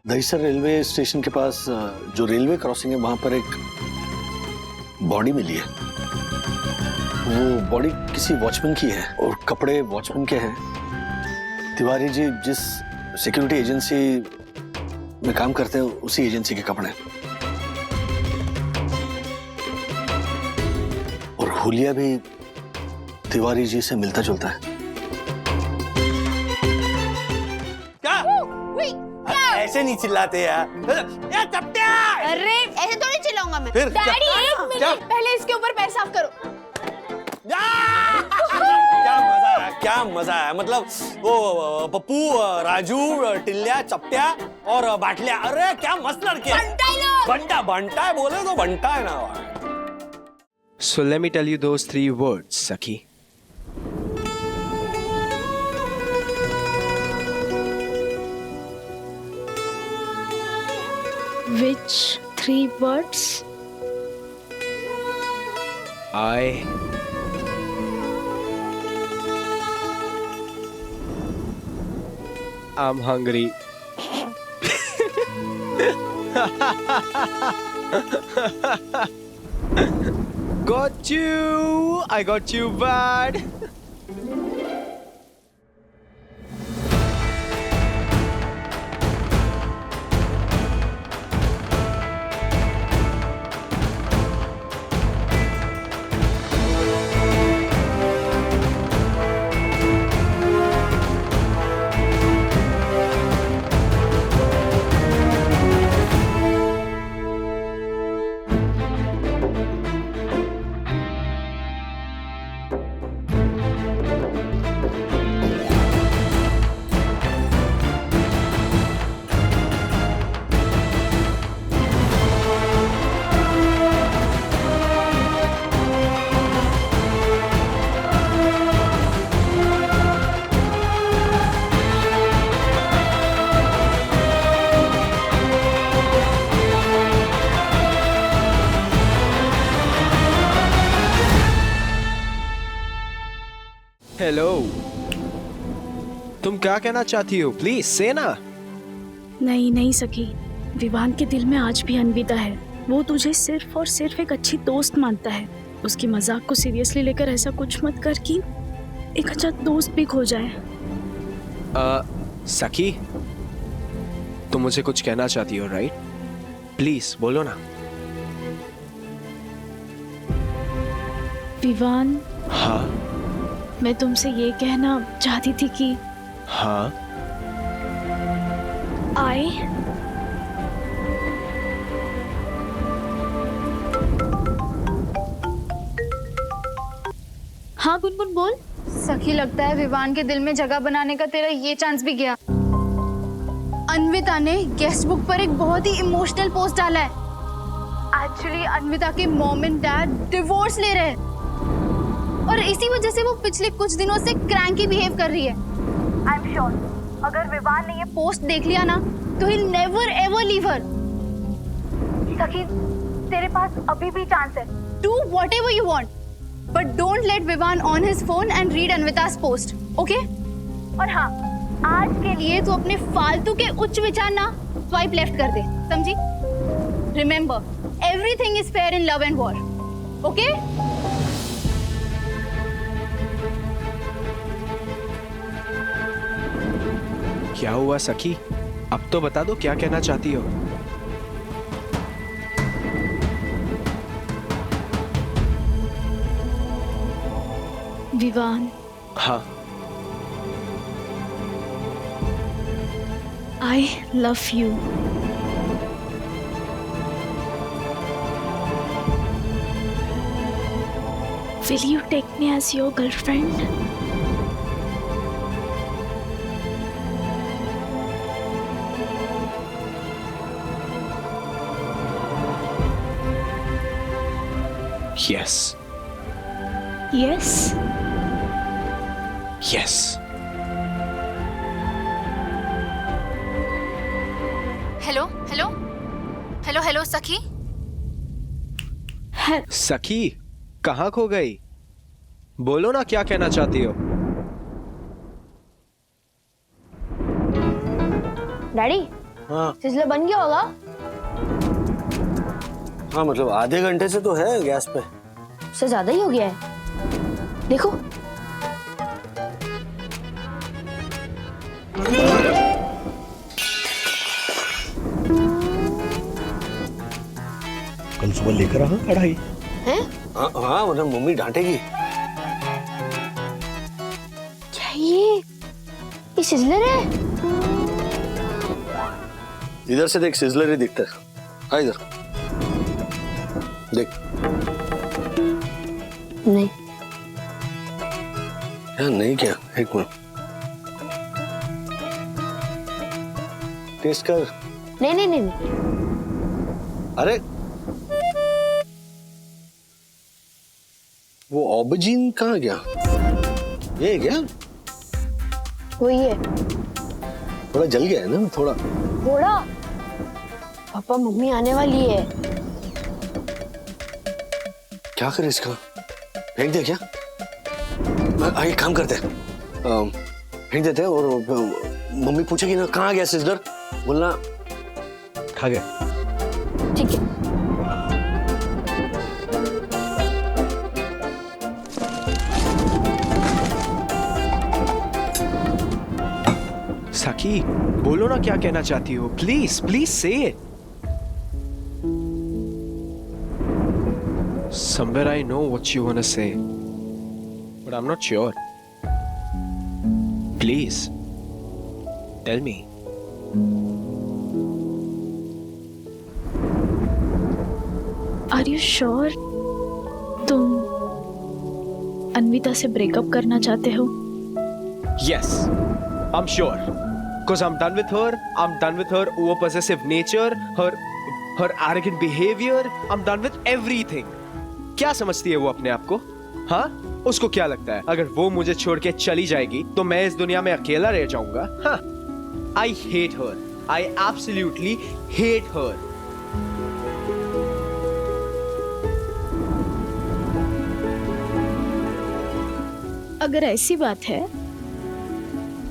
Dahisar railway station के पास जो railway crossing है वहां पर एक बॉडी मिली है। वो बॉडी किसी वॉचमैन की है और कपड़े वॉचमैन के हैं। तिवारी जी जिस सिक्योरिटी एजेंसी में काम करते हैं उसी एजेंसी के कपड़े। और हुलिया भी तिवारी जी से मिलता जुलता है। ऐसे नहीं चिल्लाते यार। चपटिया! अरे ऐसे थोड़ी चिल्लाऊंगा मैं। फिर डैडी एक मिनट पहले इसके ऊपर पैर साफ करो। क्या मजा है मतलब वो पप्पू, राजू, टिल्ल्या, चपटिया और बाटलिया। अरे क्या मस्त लड़के हैं। बंटा बंटा है बोले तो बंटा है ना। So let me tell you those 3 words, Sakhi. Which 3 words? I'm hungry. Got you! I got you bad. Hello, तुम क्या कहना चाहती हो? प्लीज से ना। नहीं सखी, विवान के दिल में आज भी अन्विता है। वो तुझे सिर्फ और सिर्फ एक अच्छी दोस्त मानता है। उसकी मजाक को सीरियसली लेकर ऐसा कुछ मत कर कि एक अच्छा दोस्त भी खो जाए। सखी, तुम मुझे कुछ कहना चाहती हो, राइट? प्लीज बोलो ना। विवान, हाँ मैं तुमसे ये कहना चाहती थी कि हाँ आए हाँ गुनगुन बोल। सखी, लगता है विवान के दिल में जगह बनाने का तेरा ये चांस भी गया। अन्विता ने गेस्ट बुक पर एक बहुत ही इमोशनल पोस्ट डाला है। एक्चुअली अन्विता के मॉम एंड डैड डिवोर्स ले रहे हैं और इसी वजह से वो पिछले कुछ दिनों से क्रैंकी बिहेव कर रही है। आई एम श्योर अगर विवान ने ये पोस्ट देख लिया ना तो he never ever leave her. Sakhi, तेरे पास अभी भी चांस है। Do whatever you want but don't let Vivaan on his phone and read Anvita's post, okay? और हाँ, आज के लिए तू अपने फालतू के उच्च विचार ना स्वाइप लेफ्ट कर दे, समझी? Remember, everything is fair in love and war, okay? क्या हुआ सखी? अब तो बता दो क्या कहना चाहती हो। विवान, हाँ, आई love you. Will you take me as your girlfriend? yes, Yes. yes. Hello hello hello hello सखी। सखी, कहाँ खो गई? बोलो ना क्या कहना चाहती हो। डैडी, हाँ सिजलर बन गया होगा। हाँ, मतलब आधे घंटे से तो है गैस पे। उससे ज्यादा ही हो गया है, देखो। कल सुबह लेकर आ कढ़ाई। हैं? हाँ, मतलब मम्मी डांटेगी। क्या ये सिजलर है? इधर से देख, सिजलर ही दिखता है। हाँ, इधर देख। नहीं। यार नहीं, क्या? एक मिनट, टेस्ट कर। नहीं नहीं नहीं, नहीं। अरे वो ऑबजीन कहाँ गया? ये क्या? वही है। थोड़ा जल गया है ना, थोड़ा। थोड़ा? पापा मम्मी आने वाली है। क्या करे इसका? फेंक दे क्या? एक काम करते हैं, फेंक देते हैं और मम्मी पूछेगी ना कहाँ गया सिजलर, बोलना खा गया। ठीक है। साकी, बोलो ना क्या कहना चाहती हो। प्लीज प्लीज से it. Somewhere I know what you wanna say, but I'm not sure. Please, tell me. Are you sure तुम अन्विता से ब्रेकअप करना चाहते हो? Yes, I'm sure. Cause I'm done with her. I'm done with her over-possessive nature, her arrogant behavior. I'm done with everything. क्या समझती है वो अपने आप को? हाँ? उसको क्या लगता है अगर वो मुझे छोड़ के चली जाएगी तो मैं इस दुनिया में अकेला रह जाऊंगा? हाँ? I hate her. I absolutely hate her. अगर ऐसी बात है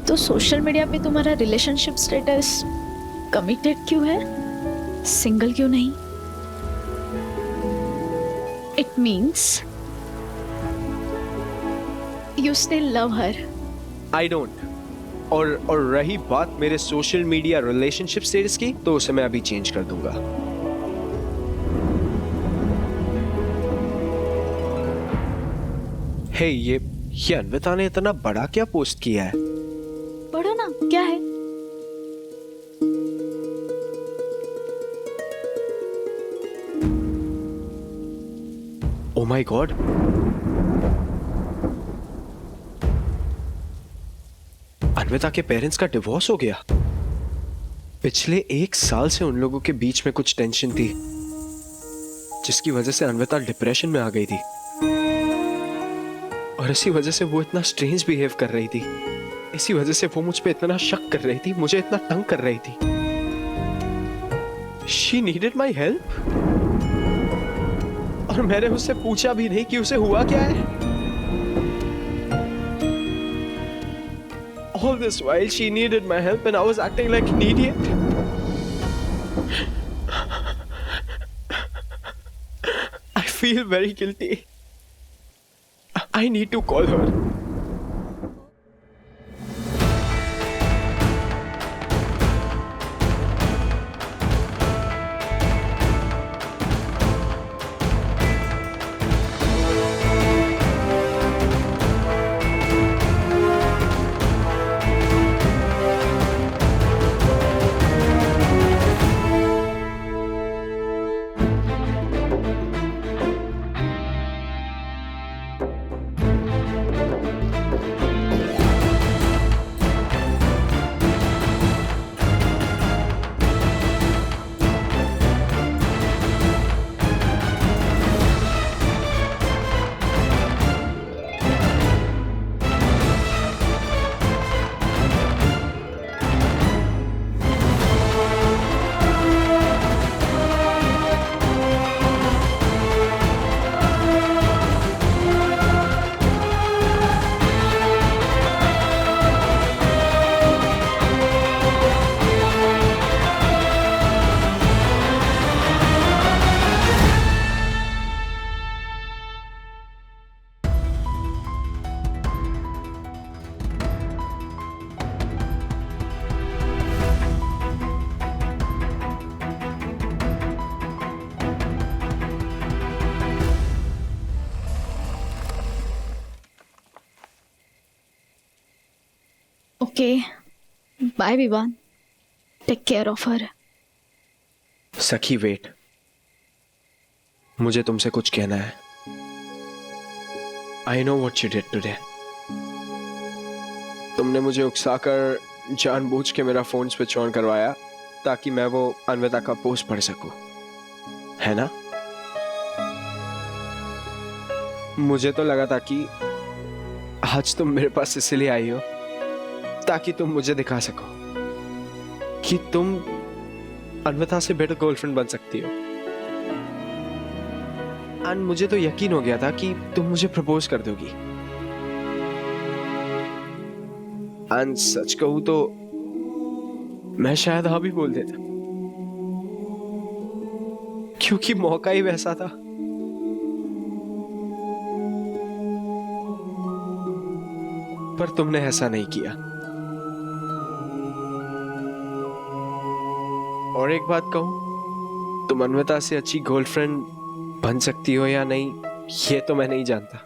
तो सोशल मीडिया पे तुम्हारा रिलेशनशिप स्टेटस कमिटेड क्यों है, सिंगल क्यों नहीं? It means you still love her. I don't. और रही बात मेरे सोशल मीडिया रिलेशनशिप स्टेटस की, तो उसे मैं अभी चेंज कर दूंगा। हे ये अन्विता ने इतना बड़ा क्या पोस्ट किया है? पढ़ो ना, क्या है? ओ माय गॉड, अन्विता के पेरेंट्स का डिवोर्स हो गया। पिछले 1 साल से उन लोगों के बीच में कुछ टेंशन थी जिसकी वजह से अन्विता डिप्रेशन में आ गई थी और इसी वजह से वो इतना स्ट्रेंज बिहेव कर रही थी। इसी वजह से वो मुझ पे इतना शक कर रही थी, मुझे इतना तंग कर रही थी। She needed my help और मैंने उससे पूछा भी नहीं कि उसे हुआ क्या है। All this while she needed my help and I was acting like an idiot. I feel very guilty. I need to call her. Okay, bye Vivaan, take care of her. Sakhi wait, मुझे तुमसे कुछ कहना है। I know what you did today. तुमने मुझे उकसाकर जानबूझ के मेरा फोन स्विच ऑन करवाया ताकि मैं वो अन्विता का पोस्ट पढ़ सकूं, है ना? मुझे तो लगा था कि आज तुम मेरे पास इसलिए आई हो ताकि तुम मुझे दिखा सको कि तुम अन्विता से बेटर गर्लफ्रेंड बन सकती हो। एंड मुझे तो यकीन हो गया था कि तुम मुझे प्रपोज कर दोगी। एंड सच कहूं तो मैं शायद हाँ भी बोल देता, क्योंकि मौका ही वैसा था। पर तुमने ऐसा नहीं किया। और एक बात कहूं, तुम अन्विता से अच्छी गर्लफ्रेंड बन सकती हो या नहीं ये तो मैं नहीं जानता,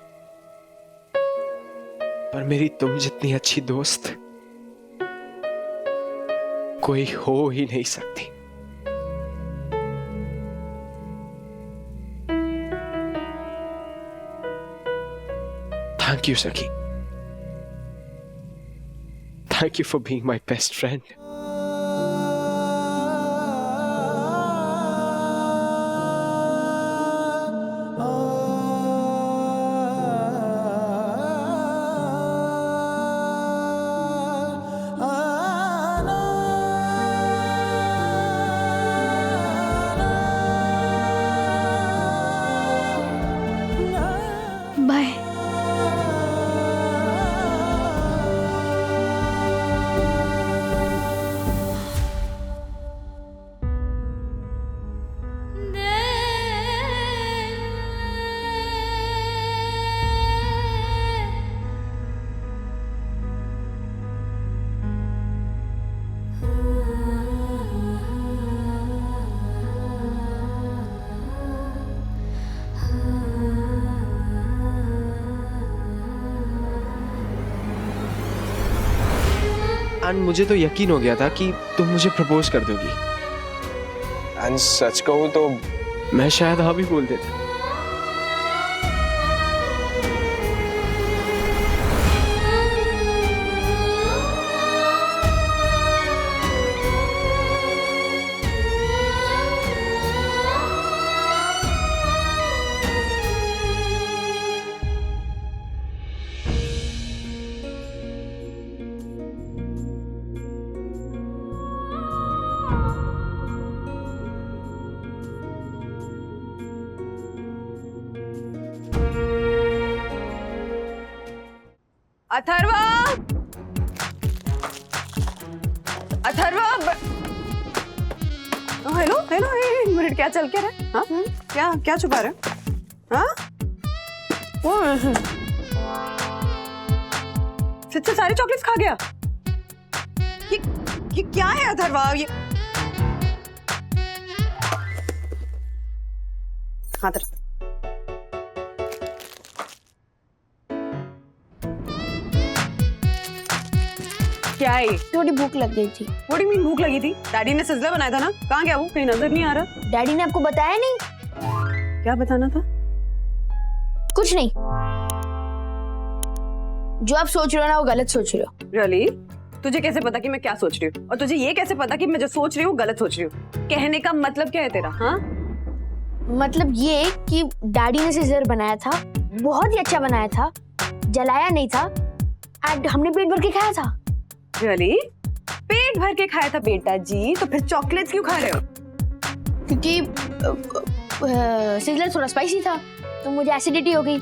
पर मेरी तुम जितनी अच्छी दोस्त कोई हो ही नहीं सकती। Thank you Sakhi, thank you for being my best friend. Bye. And मुझे तो यकीन हो गया था कि तुम मुझे प्रपोज कर दोगी। एंड सच कहूं तो मैं शायद हाँ भी बोल देता। अथर्वा, अथर्वा, हेलो हेलो, एक मिनट, क्या चल क्या रहा है? हाँ, क्या क्या छुपा रहे हो? हाँ, वो सच्चे सारे चॉकलेट्स खा गया? ये क्या है अथर्वा? ये हाँ तर क्या है? थोड़ी भूख लग गई थी। What do you mean भूख लगी थी? डैडी ने सिज़लर बनाया था ना? कहाँ गया वो? कहीं नजर नहीं आ रहा। डैडी ने आपको बताया नहीं? क्या बताना था? कुछ नहीं। जो आप सोच रहे हो ना वो गलत सोच रहे हो। Really? तुझे कैसे पता कि मैं क्या सोच रही हूँ? और तुझे ये कैसे पता कि मैं जो सोच रही हूँ गलत सोच रही हूँ? कहने का मतलब क्या है तेरा? हाँ? मतलब ये कि डैडी ने सिज़लर बनाया था, बहुत ही अच्छा बनाया था, जलाया नहीं था, एंड हमने पेट भर के खाया था। Really? पेट भर के खाया था बेटा जी, तो फिर चॉकलेट्स क्यों खा रहे हो? क्योंकि सिज़लर थोड़ा स्पाइसी था, तो मुझे एसिडिटी हो गई।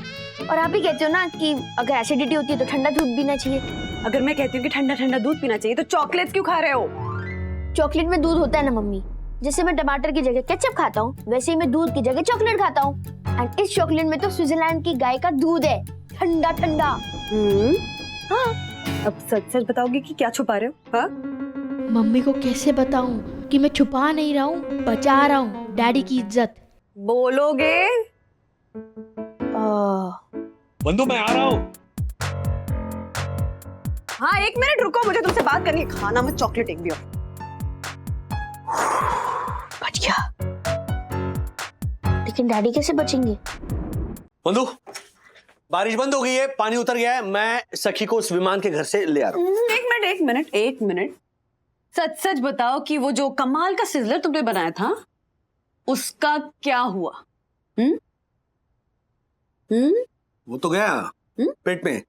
और आप ही कहते हो ना कि अगर एसिडिटी होती है तो ठंडा दूध पीना चाहिए। अगर मैं कहती हूँ कि ठंडा ठंडा दूध पीना चाहिए, तो चॉकलेट्स क्यों खा रहे हो? चॉकलेट में दूध होता है ना मम्मी। जैसे मैं टमाटर की जगह केचप खाता हूँ, वैसे ही मैं दूध की जगह चॉकलेट खाता हूँ। एंड इस चॉकलेट में तो स्विट्जरलैंड की गाय का दूध है, ठंडा ठंडा। हाँ। अब सच सच बताओगे कि क्या छुपा रहे हो? हाँ? मम्मी को कैसे बताऊं कि मैं छुपा नहीं रहा हूँ, बचा रहा हूँ डैडी की इज्जत। बोलोगे? बंधु मैं आ रहा हूँ। हाँ 1 मिनट रुको, मुझे तुमसे बात करनी है। खाना में चॉकलेट एक भी और। बच गया। लेकिन डैडी कैसे बचेंगे? बंधु, बारिश बंद हो गई है, पानी उतर गया है, मैं सखी को उस विमान के घर से ले आ रहा हूँ। एक मिनट। सच सच बताओ कि वो जो कमाल का सिजलर तुमने बनाया था उसका क्या हुआ? वो तो गया पेट में।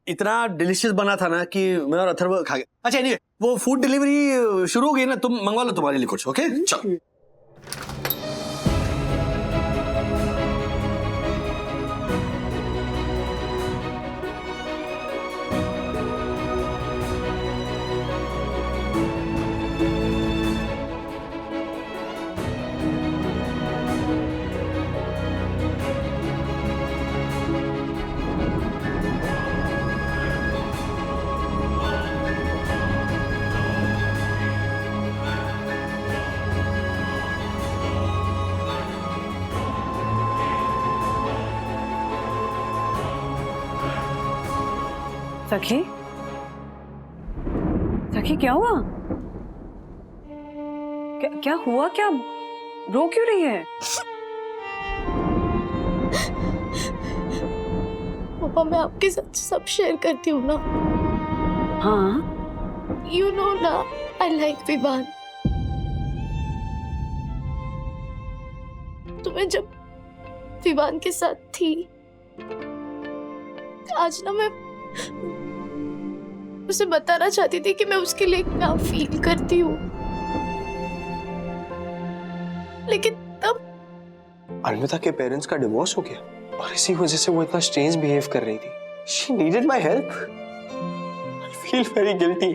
इतना डिलीशियस बना था ना कि मैं और अथर्व खा गए। अच्छा नहीं, वो फूड डिलीवरी शुरू हो गई ना, तुम मंगवा लो तुम्हारे लिए कुछ। ओके चलो। सखी, सखी क्या हुआ? क्या हुआ? क्या रो क्यों रही है? पापा मैं आपके साथ सब शेयर करती हूँ ना। हाँ यू नो ना, आई लाइक विवान। तो मैं जब विवान के साथ थी, आज ना मैं उसे बताना चाहती थी कि मैं उसके लिए क्या फील करती हूँ, लेकिन तब अन्विता के पेरेंट्स का डिवोर्स हो गया और इसी वजह से वो इतना स्ट्रेंज बिहेव कर रही थी। She needed my help. I feel very guilty.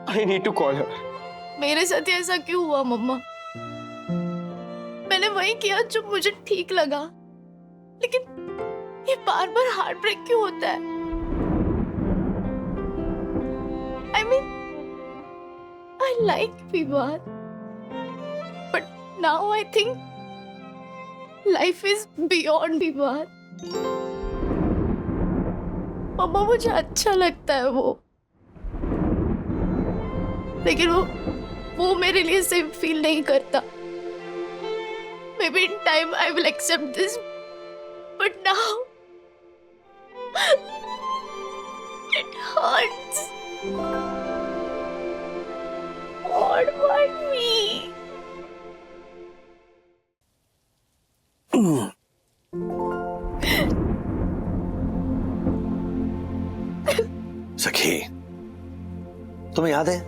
I need to call her. मेरे साथ ही ऐसा क्यों हुआ मम्मा? मैंने वही किया जो मुझे ठीक लगा, लेकिन ये बार बार हार्ट ब्रेक क्यों होता है? I mean, I like Vivan, but now I think life is beyond Vivan. मम्मा मुझे अच्छा लगता है वो, लेकिन वो मेरे लिए सेम फील नहीं करता। Maybe in time I will accept this, but now it hurts. What about me? सखी, तुम्हें याद है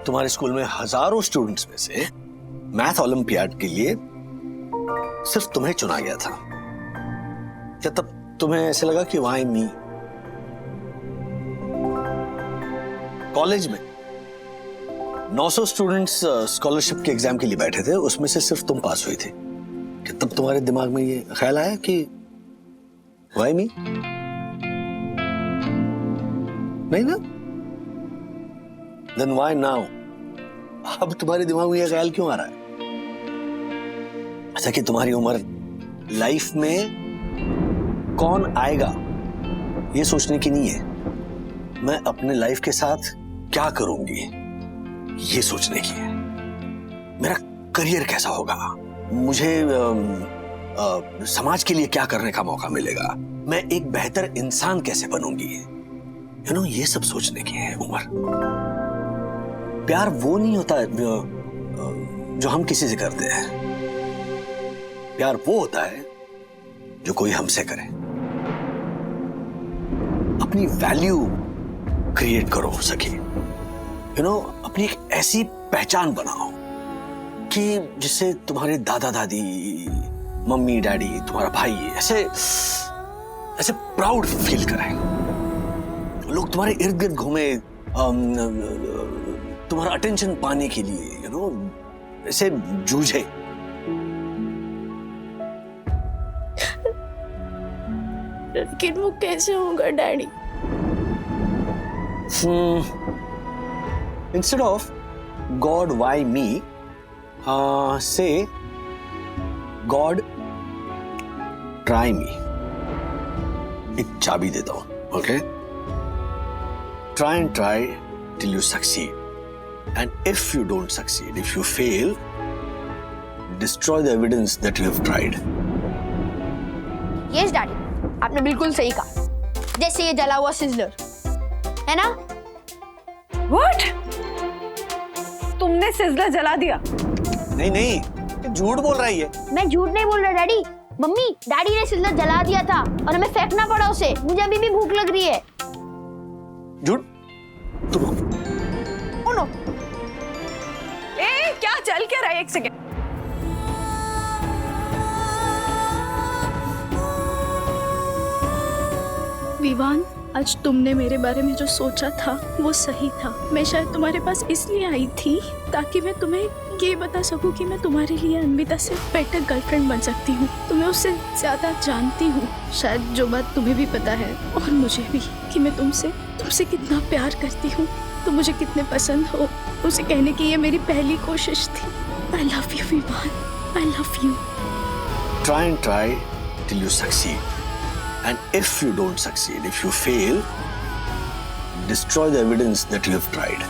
तुम्हारे स्कूल में हजारों स्टूडेंट्स में से मैथ ओलंपियाड के लिए सिर्फ तुम्हें चुना गया था। क्या तब तुम्हें ऐसे लगा कि व्हाई मी? कॉलेज में 900 स्टूडेंट्स स्कॉलरशिप के एग्जाम के लिए बैठे थे, उसमें से सिर्फ तुम पास हुई थी। क्या तब तुम्हारे दिमाग में ये ख्याल आया कि व्हाई मी? नहीं ना? Then why now? अब तुम्हारे दिमाग में ये ख्याल क्यों आ रहा है? ऐसा कि तुम्हारी उम्र लाइफ में कौन आएगा ये सोचने की नहीं है, मैं अपने लाइफ के साथ क्या करूंगी ये सोचने की है। मेरा करियर कैसा होगा, मुझे समाज के लिए क्या करने का मौका मिलेगा, मैं एक बेहतर इंसान कैसे बनूंगी, ये सब सोचने की है उम्र। प्यार वो नहीं होता जो हम किसी से करते हैं, प्यार वो होता है जो कोई हमसे करे। अपनी वैल्यू क्रिएट करो सखी, अपनी एक ऐसी पहचान बनाओ कि जिससे तुम्हारे दादा दादी, मम्मी डैडी, तुम्हारा भाई ऐसे प्राउड फील करें। लोग तुम्हारे इर्द गिर्द घूमे तुम्हारा अटेंशन पाने के लिए, ऐसे जूझे। लेकिन वो कैसे होगा daddy? Instead of God why me, say God try me. एक चाबी देता हूं। Okay? Try and try till you succeed. And if you don't succeed, if you fail, destroy the evidence that you have tried. Yes daddy, आपने बिल्कुल सही कहा। जैसे ये जला हुआ सिजलर, है ना? व्हाट? तुमने सिजलर जला दिया? नहीं नहीं, ये झूठ बोल रही है। मैं झूठ नहीं बोल रहा डैडी। मम्मी, डैडी ने सिजलर जला दिया था और हमें फेंकना पड़ा उसे। मुझे अभी भी भूख लग रही है। झूठ? तुम ओ नो। ए, क्या चल क्या रहा है? एक सेकेंड। विवान, आज तुमने मेरे बारे में जो सोचा था वो सही था। मैं शायद तुम्हारे पास इसलिए आई थी ताकि मैं तुम्हें ये बता सकूं कि मैं तुम्हारे लिए अन्विता से बेटर गर्लफ्रेंड बन सकती हूँ। तुम्हें उससे ज्यादा जानती हूँ, शायद जो बात तुम्हें भी पता है और मुझे भी, कि मैं तुमसे कितना प्यार करती हूँ, तुम मुझे कितने पसंद हो। उसे कहने की ये मेरी पहली कोशिश थी। I love you Vivaan, I love you. Try and try till you succeed. And if you don't succeed, if you fail, destroy the evidence that you have tried.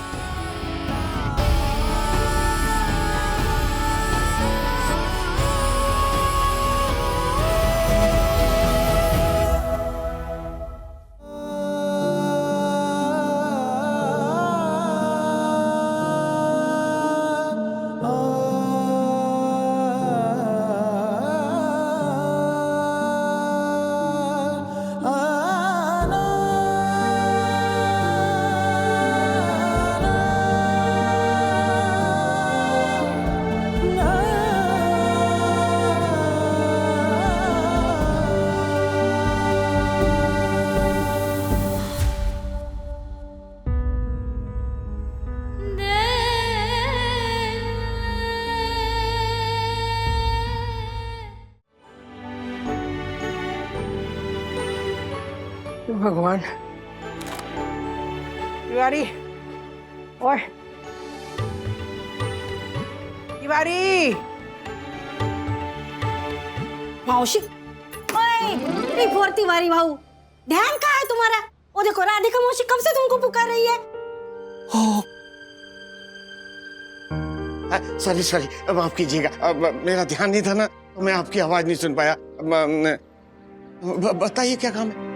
भगवान। तिवारी, ओए तिवारी। मावशी, ओए, फोर तिवारी भाऊ, ध्यान कहाँ है तुम्हारा? वो देखो राधिका मौसी कब से तुमको पुकार रही है। सॉरी सॉरी, माफ कीजिएगा, मेरा ध्यान नहीं था ना, तो मैं आपकी आवाज नहीं सुन पाया। बताइए क्या काम है?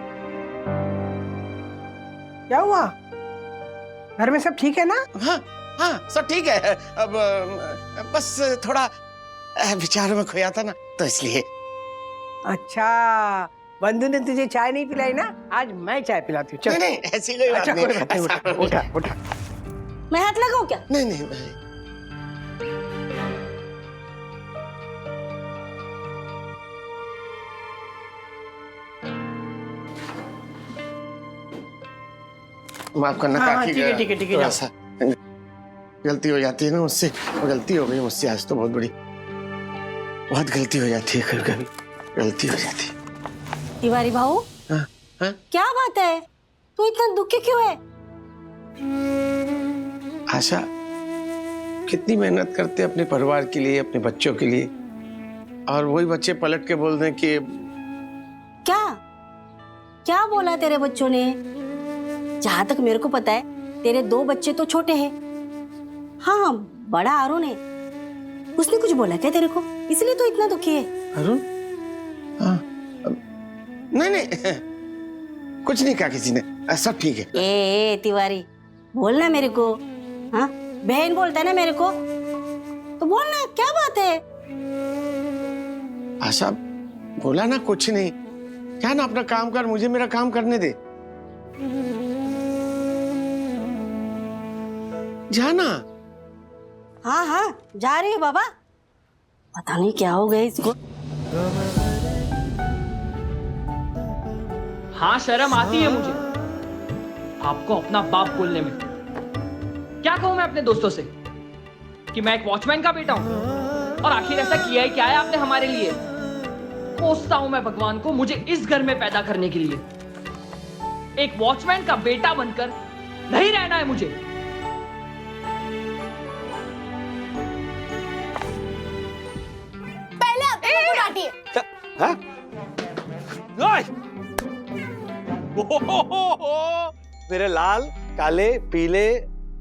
क्या हुआ? घर में सब ठीक है ना? हाँ हाँ, सब ठीक है। अब बस थोड़ा विचारों में खोया था ना, तो इसलिए। अच्छा, बंधु ने तुझे चाय नहीं पिलाई ना? आज मैं चाय पिलाती हूँ। चल। नहीं, ऐसी कोई बात नहीं। उठा उठा। मैं हाथ लगाऊं क्या? नहीं नहीं, माफ करना काकी, ठीक है थोड़ा सा गलती हो जाती है ना मुझसे। गलती हो गई मुझसे आज तो, बहुत गलती हो जाती है, कभी कभी गलती हो जाती है। तिवारी भाऊ, क्या बात है? तू इतना दुखी क्यों है? आशा, कितनी मेहनत करते हैं अपने परिवार के लिए, अपने बच्चों के लिए, और वही बच्चे पलट के बोल दें कि क्या बोला तेरे बच्चों ने? जहां तक मेरे को पता है तेरे 2 बच्चे तो छोटे हैं। हाँ, बड़ा अरुण है। उसने कुछ बोला क्या तेरे को, इसलिए तो इतना दुखी है? अरुण? हाँ, नहीं कुछ नहीं कहा किसी ने, सब ठीक है। ए तिवारी, बोलना मेरे को। हाँ, बहन बोलता है ना मेरे को, तो बोलना, क्या बात है? आशा, बोला ना कुछ नहीं, क्या ना अपना काम कर, मुझे मेरा काम करने दे। जाना। हाँ, जा रही है बाबा। पता नहीं क्या हो गया इसको। हाँ, शर्म आती है मुझे आपको अपना बाप बोलने में। क्या कहूं मैं अपने दोस्तों से कि मैं एक वॉचमैन का बेटा हूं, और आखिर ऐसा किया है क्या है आपने हमारे लिए? कोसता हूं मैं भगवान को मुझे इस घर में पैदा करने के लिए। एक वॉचमैन का बेटा बनकर नहीं रहना है मुझे। पहले आप डांटिए। मेरे लाल काले पीले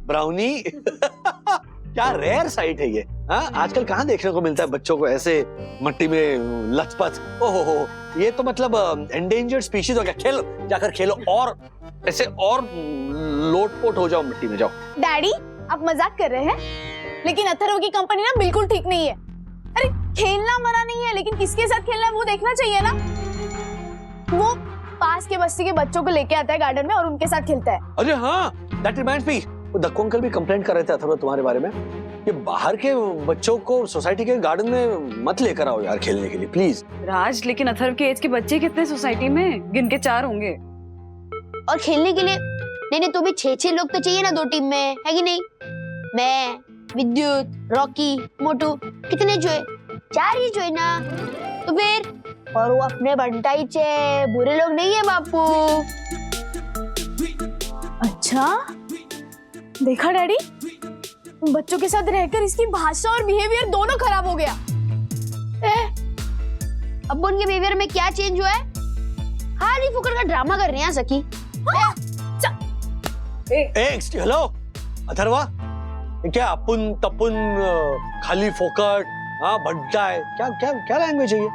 ब्राउनी क्या रेयर साइट है ये। हाँ, आजकल कहाँ देखने को मिलता है बच्चों को ऐसे मट्टी में लथपथ। ओहो, ये तो मतलब एंडेंजर्ड स्पीशीज हो गया। खेलो, जाकर खेलो और ऐसे और लोटपोट हो जाओ मिट्टी में, जाओ। डैडी आप मजाक कर रहे हैं, लेकिन अथर्व की कंपनी ना बिल्कुल ठीक नहीं है। अरे खेलना मना नहीं है, लेकिन किसके साथ खेलना है वो देखना चाहिए ना। वो पास के बस्ती के बच्चों को लेके आता है गार्डन में और उनके साथ खेलता है। अरे हाँ, that reminds me, Dakku uncle भी कंप्लेंट कर रहे थे अथर्व तुम्हारे बारे में कि बाहर के बच्चों को सोसाइटी के गार्डन में मत लेकर आओ यार खेलने के लिए, प्लीज। राज, लेकिन अथर्व के एज के बच्चे कितने सोसाइटी में? गिन के 4 होंगे। और खेलने के लिए नहीं तो भी 6-6 लोग तो चाहिए ना 2 टीम में, है कि नहीं? मैं, विद्युत, रॉकी, मोटू, कितने जो है? 4 ही जो है ना। तो फिर और वो अपने बंटाई चे बुरे लोग नहीं है बापू। अच्छा देखा डैडी, बच्चों के साथ रहकर इसकी भाषा और बिहेवियर दोनों खराब हो गया। अब उनके बिहेवियर में क्या चेंज हुआ है? खाली फुकड़ का ड्रामा कर रहे हैं सखी। हेलो अथर्वा, क्या अपुन तपुन खाली फोकट, हाँ भट्टा है, क्या क्या क्या लैंग्वेज है ये?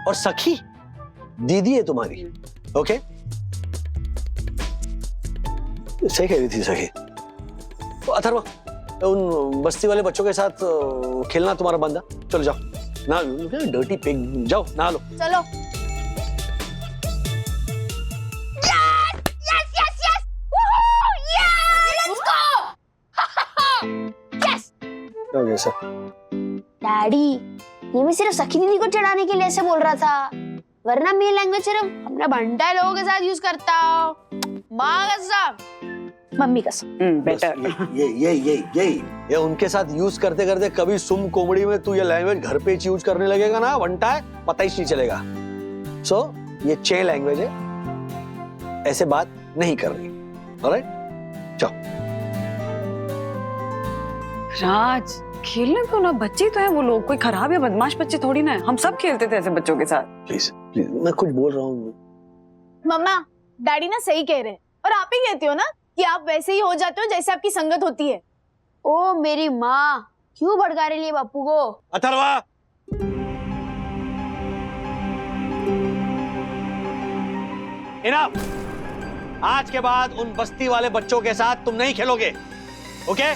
और सखी दीदी है तुम्हारी, ओके? सही कह रही थी सखी। तो अथर्वा, उन बस्ती वाले बच्चों के साथ खेलना तुम्हारा बंदा, चलो जाओ ना, डर्टी पिग, जाओ नहा लो। चलो। डैडी, ये मैं सिर्फ सखी दीदी को चढ़ाने के लिए ऐसे बोल रहा था, वरना मेरी लैंग्वेज सिर्फ अपने बंटाई लोगों के साथ यूज करता हूँ। माँ कसम, मम्मी कसम। बेटर। ये उनके साथ यूज करते करते कभी सुम कोमड़ी में तू ये लैंग्वेज घर पे यूज करने लगेगा ना वंटा है, पता ही नहीं चलेगा। सो ये चे लैंग्वेज है, ऐसे बात नहीं करनी। ऑलराइट, जाओ। राज, खेलने को ना, बच्चे तो हैं वो लोग, कोई खराब या बदमाश बच्चे थोड़ी ना है। हम सब खेलते थे ऐसे बच्चों के साथ। प्लीज प्लीज, मैं कुछ बोल रहा हूँ। मम्मा डैडी ना सही कह रहे हैं, और आप ही कहते हो ना कि आप वैसे ही हो जाते हो जैसे आपकी संगत होती है। ओ मेरी माँ, क्यों भड़का रही है बापू को? अथर्वा, इनफ। आज के बाद उन बस्ती वाले बच्चों के साथ तुम नहीं खेलोगे, ओके?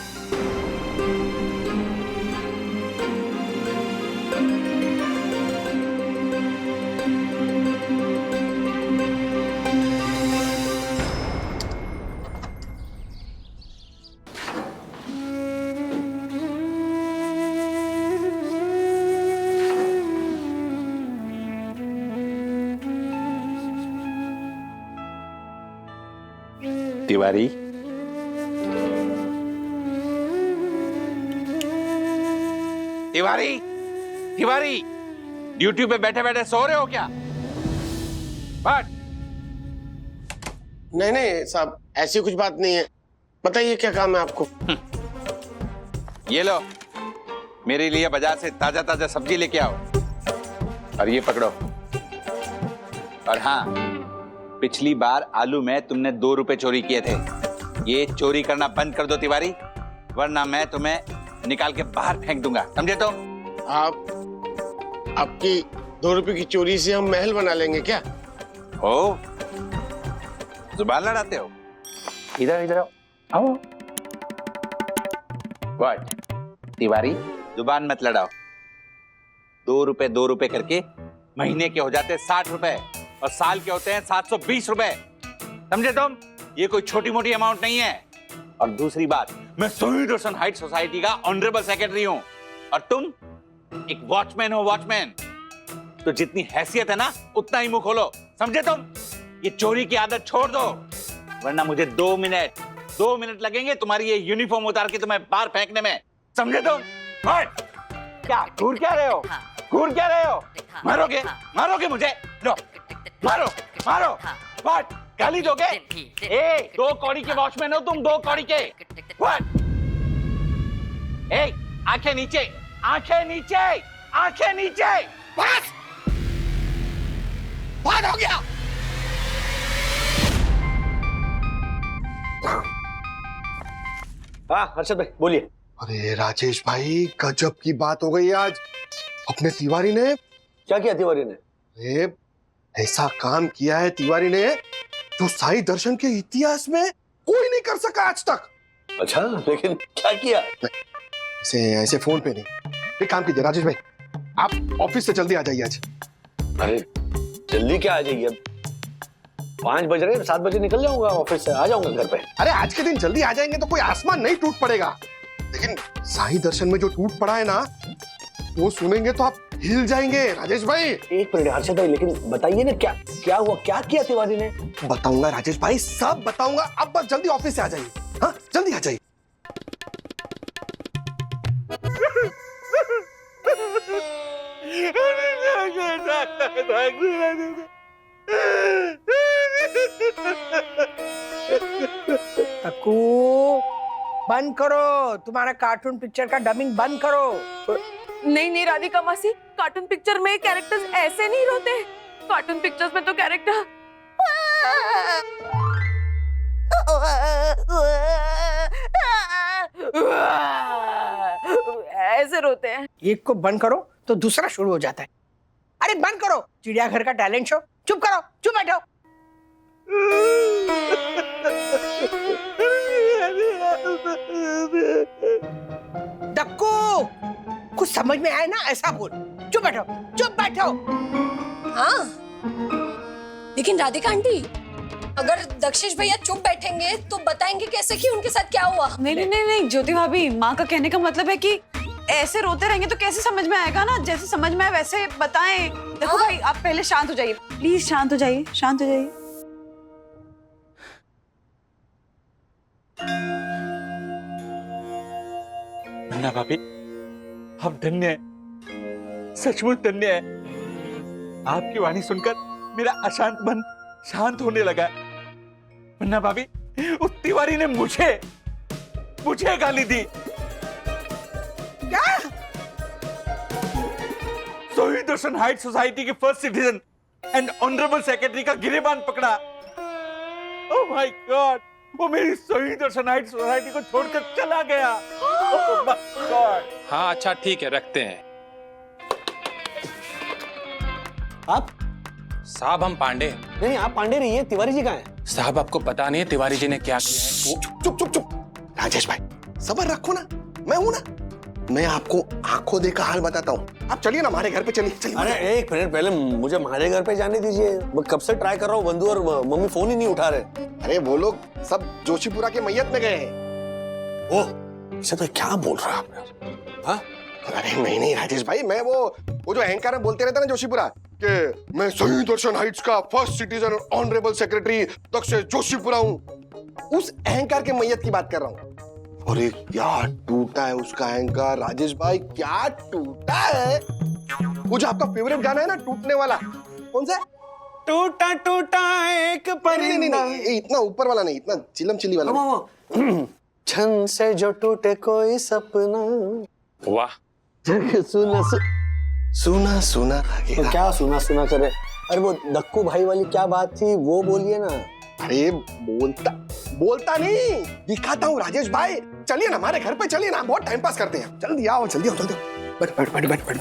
तिवारी, तिवारी, तिवारी, ड्यूटी पे बैठे बैठे सो रहे हो क्या? बट नहीं नहीं साहब, ऐसी कुछ बात नहीं है। बताइए क्या काम है आपको? ये लो, मेरे लिए बाजार से ताजा ताजा सब्जी लेके आओ। और ये पकड़ो। और हाँ, पिछली बार आलू में तुमने 2 रुपए चोरी किए थे। ये चोरी करना बंद कर दो तिवारी, वरना मैं तुम्हें निकाल के बाहर फेंक दूंगा, समझे? तो आपकी 2 रुपए की चोरी से हम महल बना लेंगे क्या? ओ, जुबान लड़ाते हो? इधर इधर आओ। व्हाट तिवारी, जुबान मत लड़ाओ। 2 रुपए करके महीने के हो जाते 60 रुपए, और साल के होते हैं 720 रुपए, समझे तुम? ये कोई छोटी मोटी अमाउंट नहीं है। और दूसरी बात, मैं शहीद रोशन हाइट सोसाइटी का ऑनरेबल सेक्रेटरी हूं, और तुम एक वॉचमैन हो, वॉचमैन। तो जितनी हैसियत है ना, उतना ही मुंह खोलो, समझे तुम? ये चोरी की आदत छोड़ दो, वरना मुझे 2 मिनट लगेंगे तुम्हारी ये यूनिफॉर्म उतार के तुम्हें बाहर फेंकने में, समझे तुम? क्या घूर क्या रहे हो? घूर क्या रहे हो? मारोगे मुझे? लो मारो। व्हाट, गाली दोगे? 2 कौड़ी के वॉचमैन हो तुम, 2 कौड़ी के। व्हाट? आंखें नीचे, बस हो गया। हाँ हर्षद भाई बोलिए। अरे राजेश भाई गजब की बात हो गई आज। अपने तिवारी ने क्या किया तिवारी ने? अरे ऐसा काम किया है तिवारी ने जो साई दर्शन के इतिहास में कोई नहीं कर सका आज तक। अच्छा लेकिन क्या किया? ऐसे ऐसे फोन पे नहीं। एक काम कीजिए राजेश भाई, आप ऑफिस से जल्दी आ जाइए आज। अरे जल्दी क्या आ जाइए, 5 बज रहे हैं, 7 बजे निकल जाऊंगा ऑफिस से, आ जाऊंगा घर पे। अरे आज के दिन जल्दी आ जाएंगे तो कोई आसमान नहीं टूट पड़ेगा, लेकिन साई दर्शन में जो टूट पड़ा है ना वो सुनेंगे तो आप हिल जाएंगे राजेश भाई। एक मिनट हर्षद भाई, लेकिन बताइए ना क्या क्या हुआ, क्या किया तिवारी ने? बताऊंगा राजेश भाई, सब बताऊंगा। आप बस जल्दी ऑफिस से आ जाइए। हाँ जल्दी आ जाइए। तक्कू बंद करो, तुम्हारा कार्टून पिक्चर का डबिंग बंद करो। नहीं नहीं राधिका मासी, कार्टून पिक्चर में कैरेक्टर्स ऐसे नहीं रोते। कार्टून पिक्चर्स में तो कैरेक्टर ऐसे रोते हैं। एक को बंद करो तो दूसरा शुरू हो जाता है। अरे बंद करो, चिड़ियाघर का टैलेंट शो। चुप करो, चुप बैठो। डक्कू कुछ समझ में आए ना ऐसा बोल। चुप बैठो, चुप बैठो। हाँ लेकिन राधिका आंटी, अगर दक्षिश भैया चुप बैठेंगे तो बताएंगे कैसे कि उनके साथ क्या हुआ? नहीं नहीं नहीं नहीं ज्योति भाभी, माँ का कहने का मतलब है कि ऐसे रोते रहेंगे तो कैसे समझ में आएगा ना, जैसे समझ में आए वैसे बताएं। देखो भाई आप पहले शांत हो जाइए, प्लीज शांत हो जाइए, शांत हो जाइए। मुन्ना भाभी हम धन्य हैं, सचमुच धन्य हैं। आपकी वाणी सुनकर मेरा अशांत मन शांत होने लगा। मुन्ना भाभी उस तिवारी ने मुझे गाली दी। क्या? सोई दर्शन हाइट सोसाइटी के first citizen and honourable secretary का गिरेबान पकड़ा। ओह माय गॉड, वो मेरी सोई दर्शन हाइट सोसाइटी को छोड़कर चला गया। Oh my God. हाँ अच्छा ठीक है, रखते हैं। आप? साहब हम पांडे। नहीं आप पांडे नहीं है, तिवारी जी कहाँ हैं? साहब आपको पता नहीं है तिवारी जी ने क्या किया है? चुप चुप चुप राजेश भाई, सब्र रखो ना, मैं हूं ना। मैं आपको आंखों देखा हाल बताता हूँ। आप चलिए ना हमारे घर पे, चलिए। अरे एक मिनट पहले मुझे हमारे घर पे जाने दीजिए। मैं कब से ट्राई कर रहा हूँ, बंधु और मम्मी फोन ही नहीं उठा रहे। अरे वो लोग सब जोशीपुरा के मैयत में गए हैं। ओह इसे तो क्या बोल रहा है आपने? हाँ? अरे नहीं राजेश भाई, मैं वो जो अहंकार में बोलते रहते ना जोशीपुरा कि मैं सही दर्शन हाइट्स का फर्स्ट सिटीजन और ऑनरेबल सेक्रेटरी दक्षिश जोशीपुरा हूँ, उस अहंकार के मैयत की बात कर रहा हूँ। अरे क्या टूटा है उसका अहंकार राजेश भाई, क्या टूटा है। वो जो आपका फेवरेट गाना है ना टूटने वाला, कौन सा? टूटा टूटा एक परिंदा। नहीं, इतना ऊपर वाला नहीं, इतना चिलम चिली वाला। छन से जो टूटे कोई सपना, वाह सुना सुना तो क्या सुना करे। अरे वो दक्कू भाई वाली क्या बात थी वो बोलिए ना। अरे बोलता नहीं, दिखाता हूँ राजेश भाई। चलिए ना हमारे घर पे, चलिए ना, बहुत टाइम पास करते हैं। जल्दी आओ जल्दी आओ जल्दी आओ। बैठ।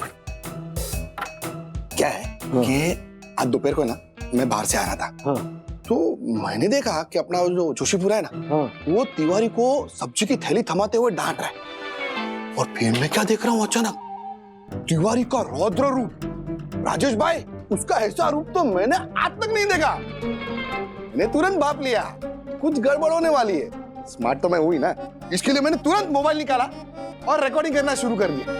क्या है कि आज दोपहर को ना मैं बाहर से आ रहा था। हाँ। तो मैंने देखा कि अपना जो जोशीपुरा है ना, हाँ। वो तिवारी को सब्जी की थैली थमाते हुए डांट रहा है। और फिर मैं क्या देख रहा हूँ, अचानक तिवारी का रौद्र रूप। राजेश भाई उसका ऐसा रूप तो मैंने आज तक नहीं देखा। मैंने तुरंत भाप लिया कुछ गड़बड़ होने वाली है। स्मार्ट तो मैं हुई ना, इसके लिए मैंने तुरंत मोबाइल निकाला और रिकॉर्डिंग करना शुरू कर दिया।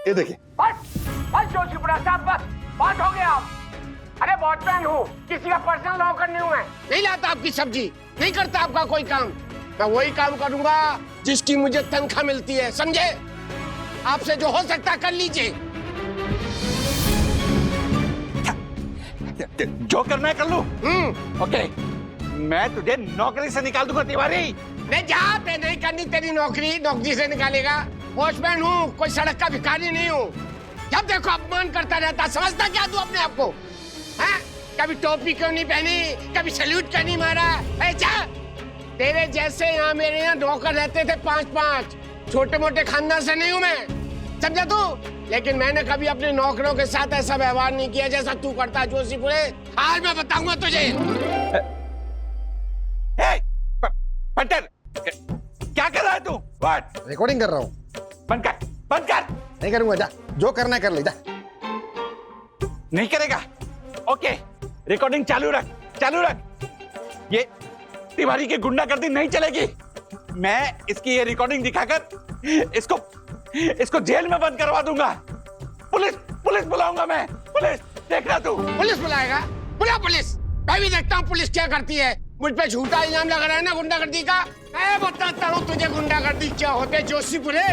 ये देखिए। बस जोशीपुरा साहब, बस हो गया। अरे वॉचमैन हूँ, किसी का पर्सनल नौकर नहीं हूँ मैं। नहीं लाता आपकी सब्जी, नहीं करता आपका कोई काम। मैं वही काम करूंगा जिसकी मुझे तनख्वाह मिलती है, समझे? आपसे जो हो सकता है कर लीजिए। जो करना है कर लो। ओके, मैं तुझे नौकरी से निकाल दूंगा तिवारी। नहीं जा, मैं नहीं करनी तेरी नौकरी से निकालेगा। वॉचमैन हूँ, कोई सड़क का भिखारी नहीं हूँ। जब देखो अपमान करता रहता, समझता क्या तू अपने आप को? हैं? कभी टोपी क्यों नहीं पहनी, कभी सैल्यूट क्यों नहीं मारा? जा तेरे जैसे यहाँ मेरे यहाँ नौकर रहते थे 5-5। छोटे मोटे खानदान से नहीं हूँ मैं, समझा तू? लेकिन मैंने कभी अपने नौकरों के साथ ऐसा व्यवहार नहीं किया जैसा तू करता है जोशीपुरे। आज मैं बताऊंगा तुझे। पट्टर, क्या कर रहा है तू? व्हाट? रिकॉर्डिंग कर रहा हूँ। बंद कर, बंद कर। नहीं करूंगा, जा जो करना है कर ले जा। नहीं करेगा? ओके, रिकॉर्डिंग चालू रख, चालू रख। ये तिवारी की गुंडागर्दी नहीं चलेगी। मैं इसकी ये रिकॉर्डिंग दिखाकर इसको जेल में बंद करवा दूंगा। पुलिस बुलाऊंगा मैं। पुलिस, देखना तू। पुलिस बुलाएगा? बुला पुलिस। मैं भी देखता हूँ पुलिस क्या करती है। मुझ पे झूठा इल्जाम लगा रहा है ना गुंडागर्दी का। मैं बताता हूँ तुझे गुंडागर्दी क्या होते जोशीपुरे।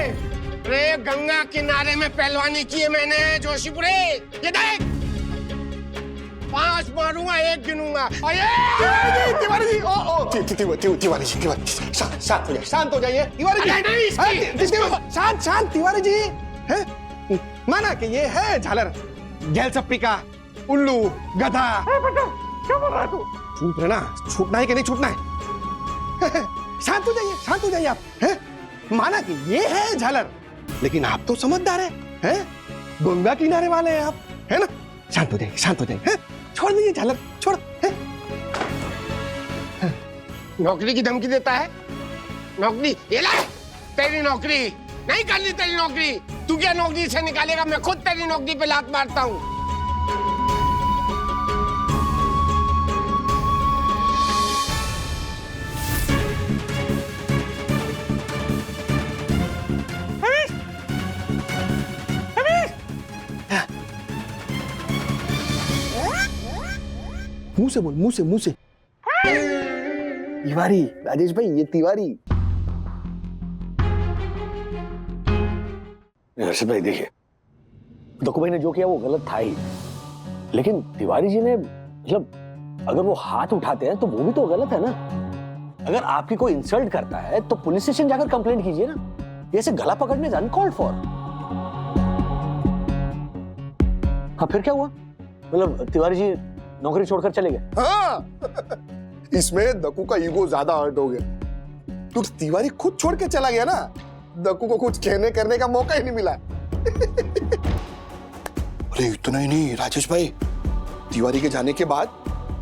रे गंगा किनारे में पहलवानी की है मैंने जोशीपुरे। ये देख, 5 मारूंगा, 1 गिनूंगा। तिवारी जी, तिवारी जी, शांत हो जाइए तिवारी जी। शांत तिवारी जी। हैं? माना कि ये है झालर, गैलसप्पी का उल्लू गधा। क्या बोल रहा है तू? चुप रहना, छूटना है कि नहीं छूटना है? शांत हो जाइए आप। हैं? माना कि ये है झालर, लेकिन आप तो समझदार हैं? गंगा किनारे वाले हैं आप, है ना? शांत हो जाइए। छोड़ दीजिए झालर, छोड़। नौकरी की धमकी देता है? नौकरी ये ले, तेरी नौकरी नहीं करनी। तेरी नौकरी तू क्या नौकरी से निकालेगा? मैं खुद तेरी नौकरी पे लात मारता हूँ। मुंह से। तिवारी, राजेश भाई, ये तिवारी। हर्षद भाई देखिए, दक्कू भाई ने जो किया वो गलत था ही, लेकिन तिवारी जी ने मतलब अगर वो हाथ उठाते हैं तो वो भी तो गलत है ना। अगर आपकी कोई इंसल्ट करता है तो पुलिस स्टेशन जाकर कंप्लेंट कीजिए ना। ऐसे गला पकड़ने इज अनकॉल्ड फॉर। हाँ फिर क्या हुआ? मतलब तिवारी जी नौकरी छोड़कर चले गए? हाँ। इसमें दक्कू का ईगो ज्यादा हर्ट हो गया। तो तिवारी खुद छोड़ के चला गया ना, दक्कू को कुछ कहने करने का मौका ही नहीं मिला। अरे इतना ही नहीं राजेश भाई, तिवारी के जाने के बाद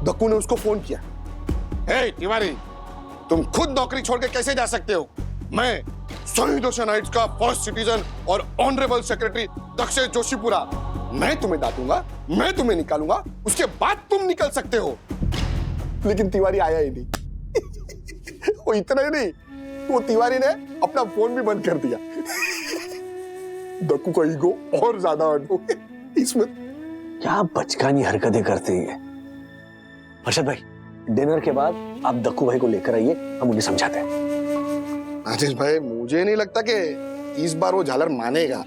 दक्कू ने उसको फोन किया। हे तिवारी, तुम खुद नौकरी छोड़ के कैसे जा सकते हो? मैं शहीद ओशन हाइट्स का फर्स्ट सिटीजन और ऑनरेबल सेक्रेटरी दक्षेश जोशीपुरा, मैं तुम्हें डांटूंगा, मैं तुम्हें निकालूंगा, उसके बाद तुम निकल सकते हो। लेकिन तिवारी आया ही नहीं। वो इतना ही नहीं, वो तिवारी ने अपना फोन भी बंद कर दिया। दक्कू का ईगो और ज्यादा हर्ट हो गया। इसमें क्या बचकानी हरकतें करते हैं। हर्षद भाई, डिनर के बाद आप दक्कू भाई को लेकर आइए, हम उन्हें समझाते हैं। राजेश भाई, मुझे नहीं लगता कि इस बार वो झालर मानेगा।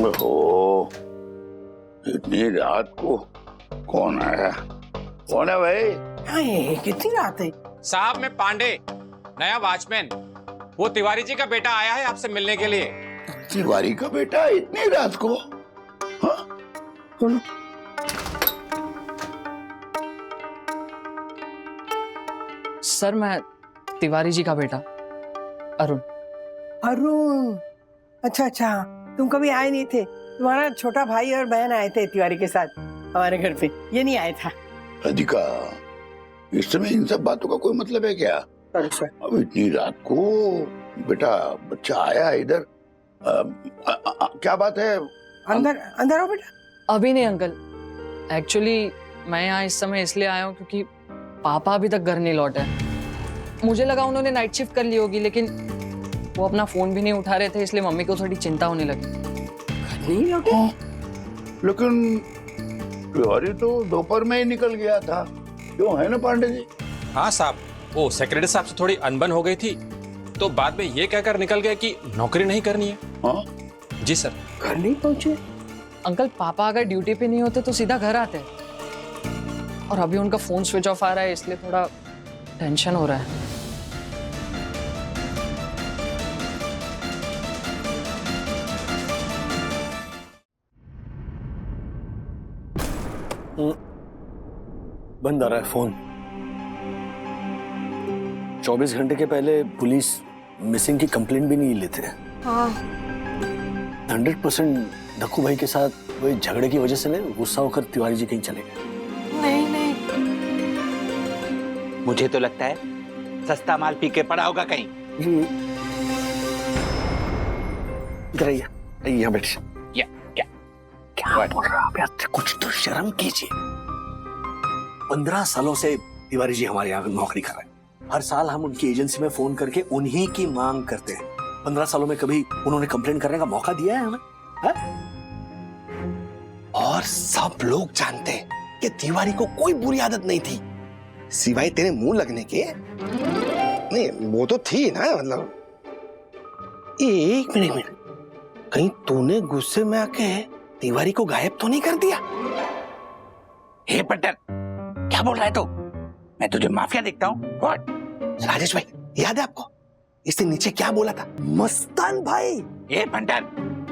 ओहो, इतनी रात को कौन आया? कौन है भाई? कितनी रात है? साहब मैं पांडे, नया वॉचमैन। वो तिवारी जी का बेटा आया है आपसे मिलने के लिए। तिवारी का बेटा इतनी रात को? हाँ? कौन? सर मैं तिवारी जी का बेटा अरुण। अरुण, अच्छा, तुम कभी आए नहीं थे। तुम्हारा छोटा भाई और बहन आए थे तिवारी के साथ हमारे घर पे, ये नहीं आया था। राधिका, इस समय इन सब बातों का कोई मतलब है क्या? अब इतनी रात को बेटा बच्चा आया है इधर, क्या बात है? अंदर आओ बेटा। अभी नहीं अंकल, एक्चुअली मैं यहाँ इस समय इसलिए आया हूँ क्योंकि पापा अभी तक घर नहीं लौटे। मुझे लगा उन्होंने नाइट शिफ्ट कर ली होगी, लेकिन वो अपना फोन भी नहीं उठा रहे थे, इसलिए मम्मी को थोड़ी चिंता होने लगी। नहीं लौटे? लेकिन तिवारी तो दोपहर में ही निकल गया था, क्यों है ना पांडे जी? हाँ साहब, वो सेक्रेटरी साहब से थोड़ी अनबन हो गई थी, तो बाद में ये कहकर निकल गया कि नौकरी नहीं करनी है। हाँ? जी सर। घर नहीं पहुंचे? अंकल पापा अगर ड्यूटी पे नहीं होते तो सीधा घर आते, और अभी उनका फोन स्विच ऑफ आ रहा है, इसलिए थोड़ा टेंशन हो रहा है। बंद आ रहा है फोन। 24 घंटे के पहले पुलिस मिसिंग की कंप्लेंट भी नहीं लेते हैं। 100% धक्कू भाई के साथ वही झगड़े की वजह से ना गुस्सा होकर तिवारी जी कहीं चले गए। नहीं नहीं, मुझे तो लगता है सस्ता माल पी के पड़ा होगा कहीं। इधर आइए, यहाँ बैठिए। क्या बोल रहा आप यार? कुछ तो शर्म कीजिए। 15 सालों से तिवारी जी हमारे यहाँ नौकरी कर रहे हैं। हर साल हम उनकी एजेंसी में फोन करके उन्हीं की मांग करते हैं। 15 सालों में कभी उन्होंने कंप्लेन करने का मौका दिया है हमें? है? और सब लोग जानते हैं कि तिवारी को कोई बुरी आदत नहीं थी, सिवाय तेरे मुंह लगने के। नहीं वो तो थी ना, मतलब। एक मिनट, कहीं तूने गुस्से में आके तिवारी को गायब तो नहीं कर दिया? हे पट्टर, क्या बोल रहा है तू? मैं तुझे माफिया देखता हूँ। व्हाट? राजेश भाई, याद है आपको इसने नीचे क्या बोला था? मस्तान भाई। हे पट्टर,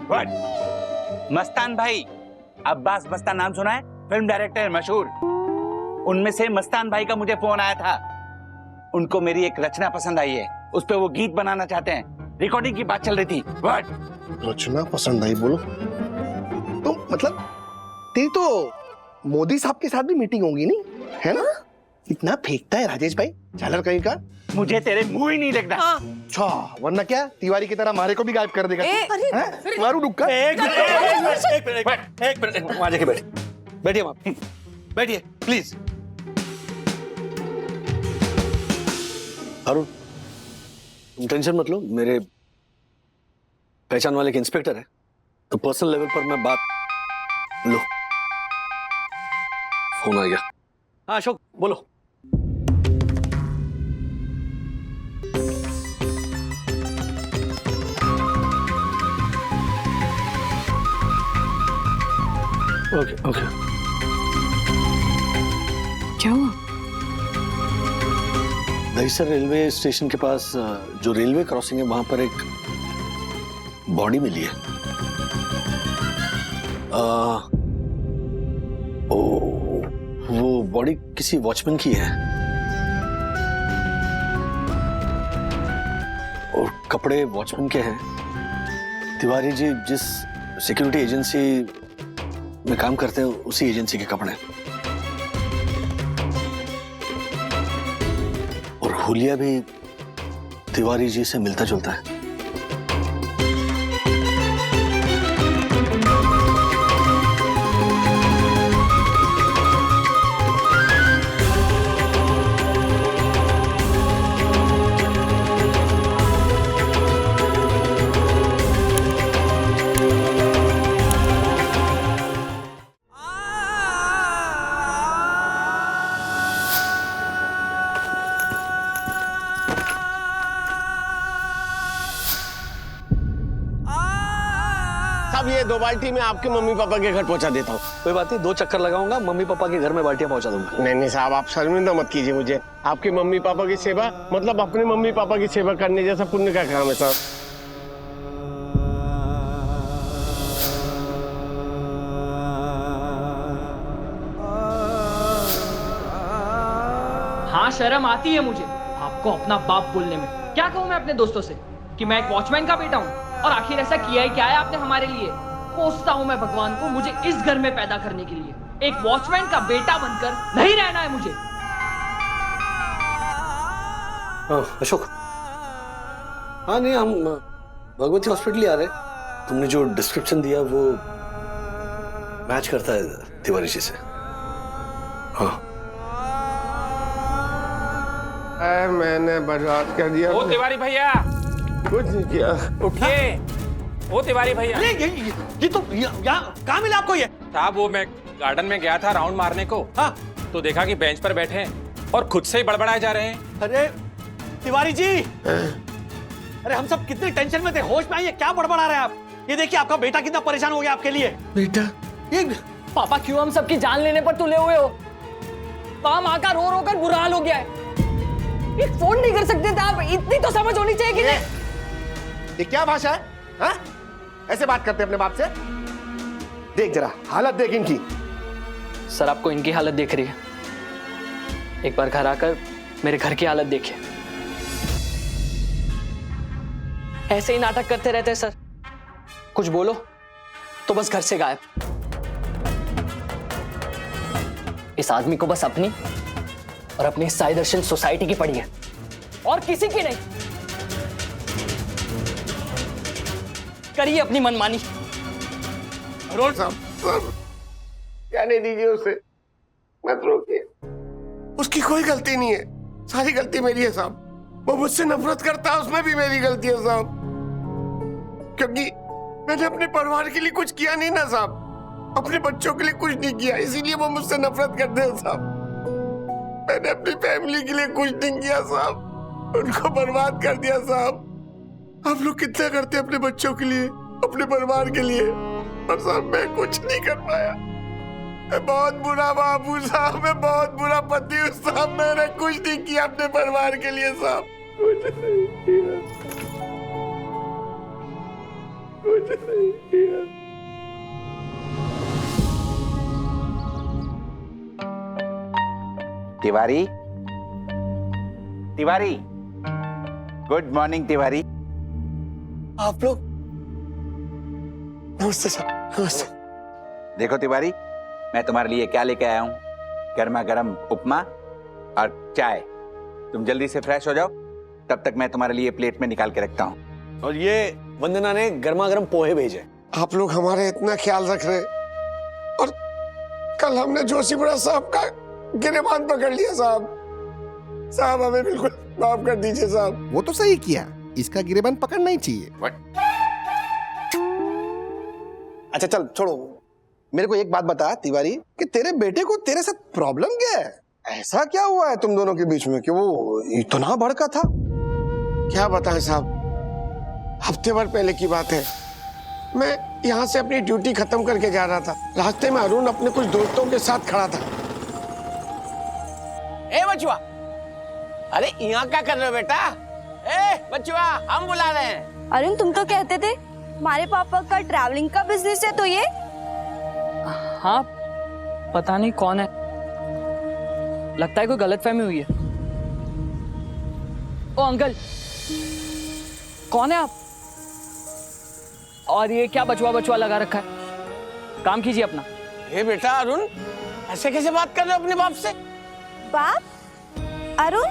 व्हाट? मस्तान भाई? अब्बास मस्तान नाम सुना है? फिल्म डायरेक्टर मशहूर। उनमें से मस्तान भाई का मुझे फोन आया था। उनको मेरी एक रचना पसंद आई है, उस पे वो गीत बनाना चाहते हैं। रिकॉर्डिंग की बात चल रही थी। व्हाट? रचना पसंद आई बोलो तो मतलब तेरी तो मोदी साहब के साथ भी मीटिंग होगी नहीं, है ना? इतना फेंकता है राजेश भाई, झालर कहीं का। मुझे तेरे मुंह ही नहीं लगता। अच्छा, वरना क्या तिवारी की तरह मारे को भी गायब कर देगा? मारू डुक्का। एक मिनट, वहां जाके बैठिए आप, बैठिए प्लीज। अरुण, तुम टेंशन मत लो, मेरे पहचान वाले के इंस्पेक्टर है, तो पर्सनल लेवल पर मैं बात। लो फोन आ गया। हाँ अशोक बोलो। Okay okay. क्या हुआ? दहीसर रेलवे स्टेशन के पास जो रेलवे क्रॉसिंग है वहां पर एक बॉडी मिली है। वो बॉडी किसी वॉचमैन की है और कपड़े वॉचमैन के हैं। तिवारी जी जिस सिक्योरिटी एजेंसी में काम करते हैं उसी एजेंसी के कपड़े, और हुलिया भी तिवारी जी से मिलता जुलता है। अब ये 2 बाल्टी में आपके मम्मी पापा के घर पहुंचा देता हूँ। कोई बात नहीं, 2 चक्कर लगाऊंगा, मम्मी पापा के घर में बाल्टियां पहुंचा दूंगा। नहीं नहीं साहब, आप शर्मिंदा मत कीजिए मुझे। आपके मम्मी पापा की सेवा मतलब अपने मम्मी पापा की सेवा करने जैसा पुण्य का काम है साहब। हाँ शर्म आती है मुझे आपको अपना बाप बोलने में। क्या कहूँ मैं अपने दोस्तों से कि मैं एक वॉचमैन का बेटा हूँ, और आखिर ऐसा किया ही क्या है आपने हमारे लिए? कोसता हूँ मैं भगवान को मुझे इस घर में पैदा करने के लिए। एक वॉचमैन का बेटा बनकर नहीं रहना है मुझे। अशोक, हाँ नहीं, हम भगवती हॉस्पिटल ही आ रहे। तुमने जो डिस्क्रिप्शन दिया वो मैच करता है तिवारी जी से। हाँ मैंने बर्बाद कर दिया। ओ तिवारी भैया, कुछ नहीं किया। उठिए। ओ तिवारी भैया, ये तो यहाँ कहाँ मिला आपको? ये साहब वो मैं गार्डन में गया था राउंड मारने को। हाँ, तो देखा कि बेंच पर बैठे हैं और खुद से ही बड़बड़ाए जा रहे हैं। अरे तिवारी जी, अरे हम सब कितने टेंशन में थे, होश में आइए, क्या बड़बड़ा रहे हैं आप? ये देखिए आपका बेटा कितना परेशान हो गया आपके लिए। बेटा? ये पापा क्यों हम सबकी जान लेने पर तुले हुए हो? वहां माँ का रो रो कर बुरा हाल हो गया है। एक फोन नहीं कर सकते थे आप? इतनी तो समझ होनी चाहिए कि नहीं? ये क्या भाषा है? हाँ? ऐसे बात करते अपने बाप से? देख जरा हालत देख इनकी। सर आपको इनकी हालत देख रही है? एक बार घर आकर मेरे घर की हालत देखिए। ऐसे ही नाटक करते रहते हैं सर, कुछ बोलो तो बस घर से गायब। इस आदमी को बस अपनी और अपनी साई दर्शन सोसाइटी की पड़ी है और किसी की नहीं। करिए अपनी मनमानी। अरुण साहब, कहने दीजिए उसे, मत रोकिए। उसकी कोई गलती नहीं है, सारी गलती मेरी है साहब। वो मुझसे नफरत करता है, उसमें भी मेरी गलती है साहब, क्योंकि मैंने अपने परिवार के लिए कुछ किया नहीं ना साहब, अपने बच्चों के लिए कुछ नहीं किया, इसीलिए वो मुझसे नफरत करते हैं साहब। मैंने अपनी फैमिली के लिए कुछ नहीं किया साहब, उनको बर्बाद कर दिया साहब। आप लोग कितना करते हैं अपने बच्चों के लिए, अपने परिवार के लिए, पर साहब मैं कुछ नहीं कर पाया। मैं बहुत बुरा बाबू साहब, मैं बहुत बुरा पति हूँ साहब। मैंने कुछ नहीं किया अपने परिवार के लिए साहब, कुछ नहीं किया, कुछ नहीं किया। Tiwari, Tiwari, good morning Tiwari. आप लोग, नमस्ते सर, नमस्ते। देखो तिवारी, मैं तुम्हारे लिए क्या लेके आया हूँ, गर्मा गर्म उपमा और चाय। तुम जल्दी से फ्रेश हो जाओ, तब तक मैं तुम्हारे लिए प्लेट में निकाल के रखता हूँ। और ये वंदना ने गर्मा गर्म पोहे भेजे। आप लोग हमारे इतना ख्याल रख रहे, और कल हमने जोशीपुरा साहब का गिरेबान पकड़ लिया साहब। साहब हमें बिल्कुल माफ कर दीजिए साहब। वो तो सही किया, इसका गिरेबान पकड़ना ही चाहिए। अच्छा चल छोड़ो, मेरे को एक बात बता तिवारी कि तेरे बेटे को तेरे साथ प्रॉब्लम क्या है? ऐसा क्या हुआ है तुम दोनों के बीच में कि वो इतना भड़का था? क्या बताएं साहब, हफ्ते भर पहले की बात है। मैं यहाँ से अपनी ड्यूटी खत्म करके जा रहा था, रास्ते में अरुण अपने कुछ दोस्तों के साथ खड़ा था। ए बचुआ, अरे यहाँ क्या कर रहे हो बेटा? ए बचुआ, हम बुला रहे हैं। अरुण तुम तो कहते थे हमारे पापा का ट्रैवलिंग का बिजनेस है, तो ये? हाँ, पता नहीं कौन है, लगता है कोई गलतफहमी हुई है। ओ अंकल, कौन है आप? और ये क्या बचुआ बचुआ लगा रखा है? काम कीजिए अपना। ए बेटा अरुण, ऐसे कैसे बात कर रहे हो अपने बाप से? बाप? अरुण,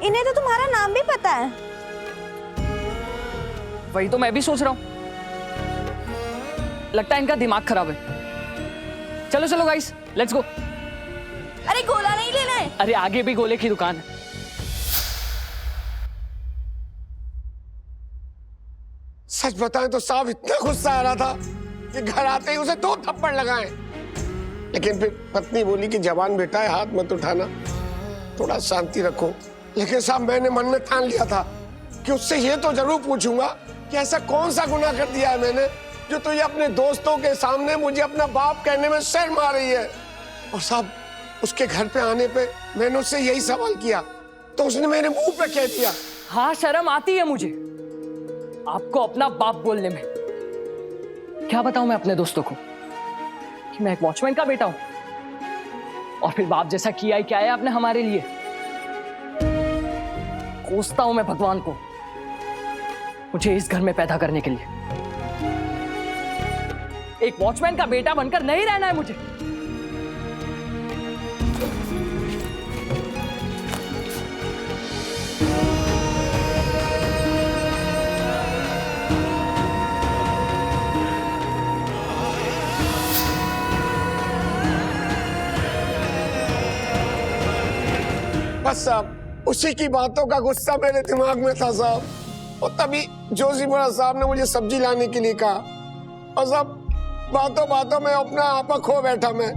इन्हें तो तुम्हारा नाम भी पता है। वही तो मैं भी सोच रहा हूँ, लगता है इनका दिमाग खराब है। चलो चलो गाइस, लेट्स गो। अरे गोला नहीं लेना है। अरे आगे भी गोले की दुकान है। सच बताएं तो साहब इतना गुस्सा आ रहा था कि घर आते ही उसे 2 थप्पड़ लगाए, लेकिन फिर पत्नी बोली कि जवान बेटा है, हाथ मत उठाना, थोड़ा शांति रखो। लेकिन साहब मैंने मन में ठान लिया था कि उससे ये तो जरूर पूछूंगा कि ऐसा कौन सा गुनाह कर दिया है मैंने जो तो ये अपने दोस्तों के सामने मुझे अपना बाप कहने में शर्म आ रही है। और साहब उसके घर पे आने पे मैंने उससे यही सवाल किया तो उसने मेरे मुंह पे कह दिया। हाँ, शर्म आती है मुझे आपको अपना बाप बोलने में। क्या बताऊं मैं अपने दोस्तों को कि मैं एक वॉचमैन का बेटा हूं, और फिर बाप जैसा किया ही क्या है आपने हमारे लिए। कोसता हूं मैं भगवान को मुझे इस घर में पैदा करने के लिए। एक वॉचमैन का बेटा बनकर नहीं रहना है मुझे। बस साहब उसी की बातों का गुस्सा मेरे दिमाग में था साहब, और तभी जोशीपुरा साहब ने मुझे सब्जी लाने के लिए कहा, और साहब बातों बातों में अपना आपा खो बैठा मैं।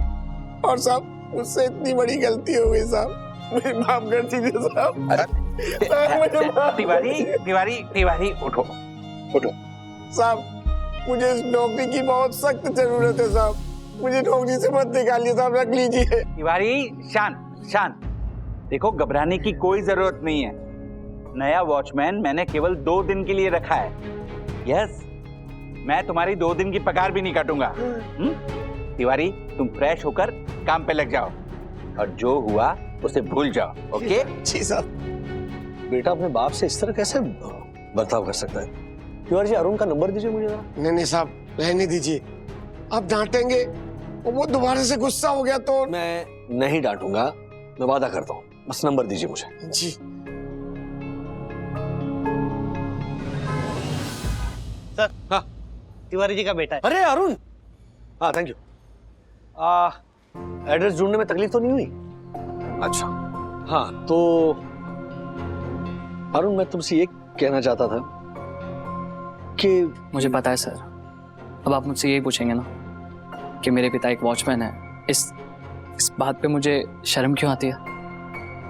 और साहब मुझसे इतनी बड़ी गलती हो गई साहब, मुझे माफ कर दीजिए साहब। तिवारी तिवारी तिवारी उठो उठो। साहब मुझे इस नौकरी की बहुत सख्त जरूरत है साहब, मुझे नौकरी से मत निकालिए साहब, रख लीजिए। तिवारी शांत शांत, देखो घबराने की कोई जरूरत नहीं है। नया वॉचमैन मैंने केवल 2 दिन के लिए रखा है। यस, मैं तुम्हारी 2 दिन की पगार भी नहीं काटूंगा। तिवारी तुम फ्रेश होकर काम पे लग जाओ, और जो हुआ उसे भूल जाओ। ओके जी साहब। बेटा अपने बाप से इस तरह कैसे बर्ताव कर सकता है? तिवारी जी, अरुण का नंबर दीजिए मुझे जरा। नहीं साहब, रहने दीजिए। आप डांटेंगे और वो दोबारा से गुस्सा हो गया तो। मैं नहीं डांटूंगा, मैं वादा करता हूँ। बस नंबर दीजिए मुझे। जी। सर, हाँ, तिवारी जी का बेटा है। अरे अरुण, हाँ थैंक यू। एड्रेस ढूंढने में तकलीफ तो नहीं हुई? अच्छा, हाँ तो अरुण, मैं तुमसे ये कहना चाहता था कि मुझे पता है सर, अब आप मुझसे यही पूछेंगे ना कि मेरे पिता एक वॉचमैन है। इस बात पे मुझे शर्म क्यों आती है?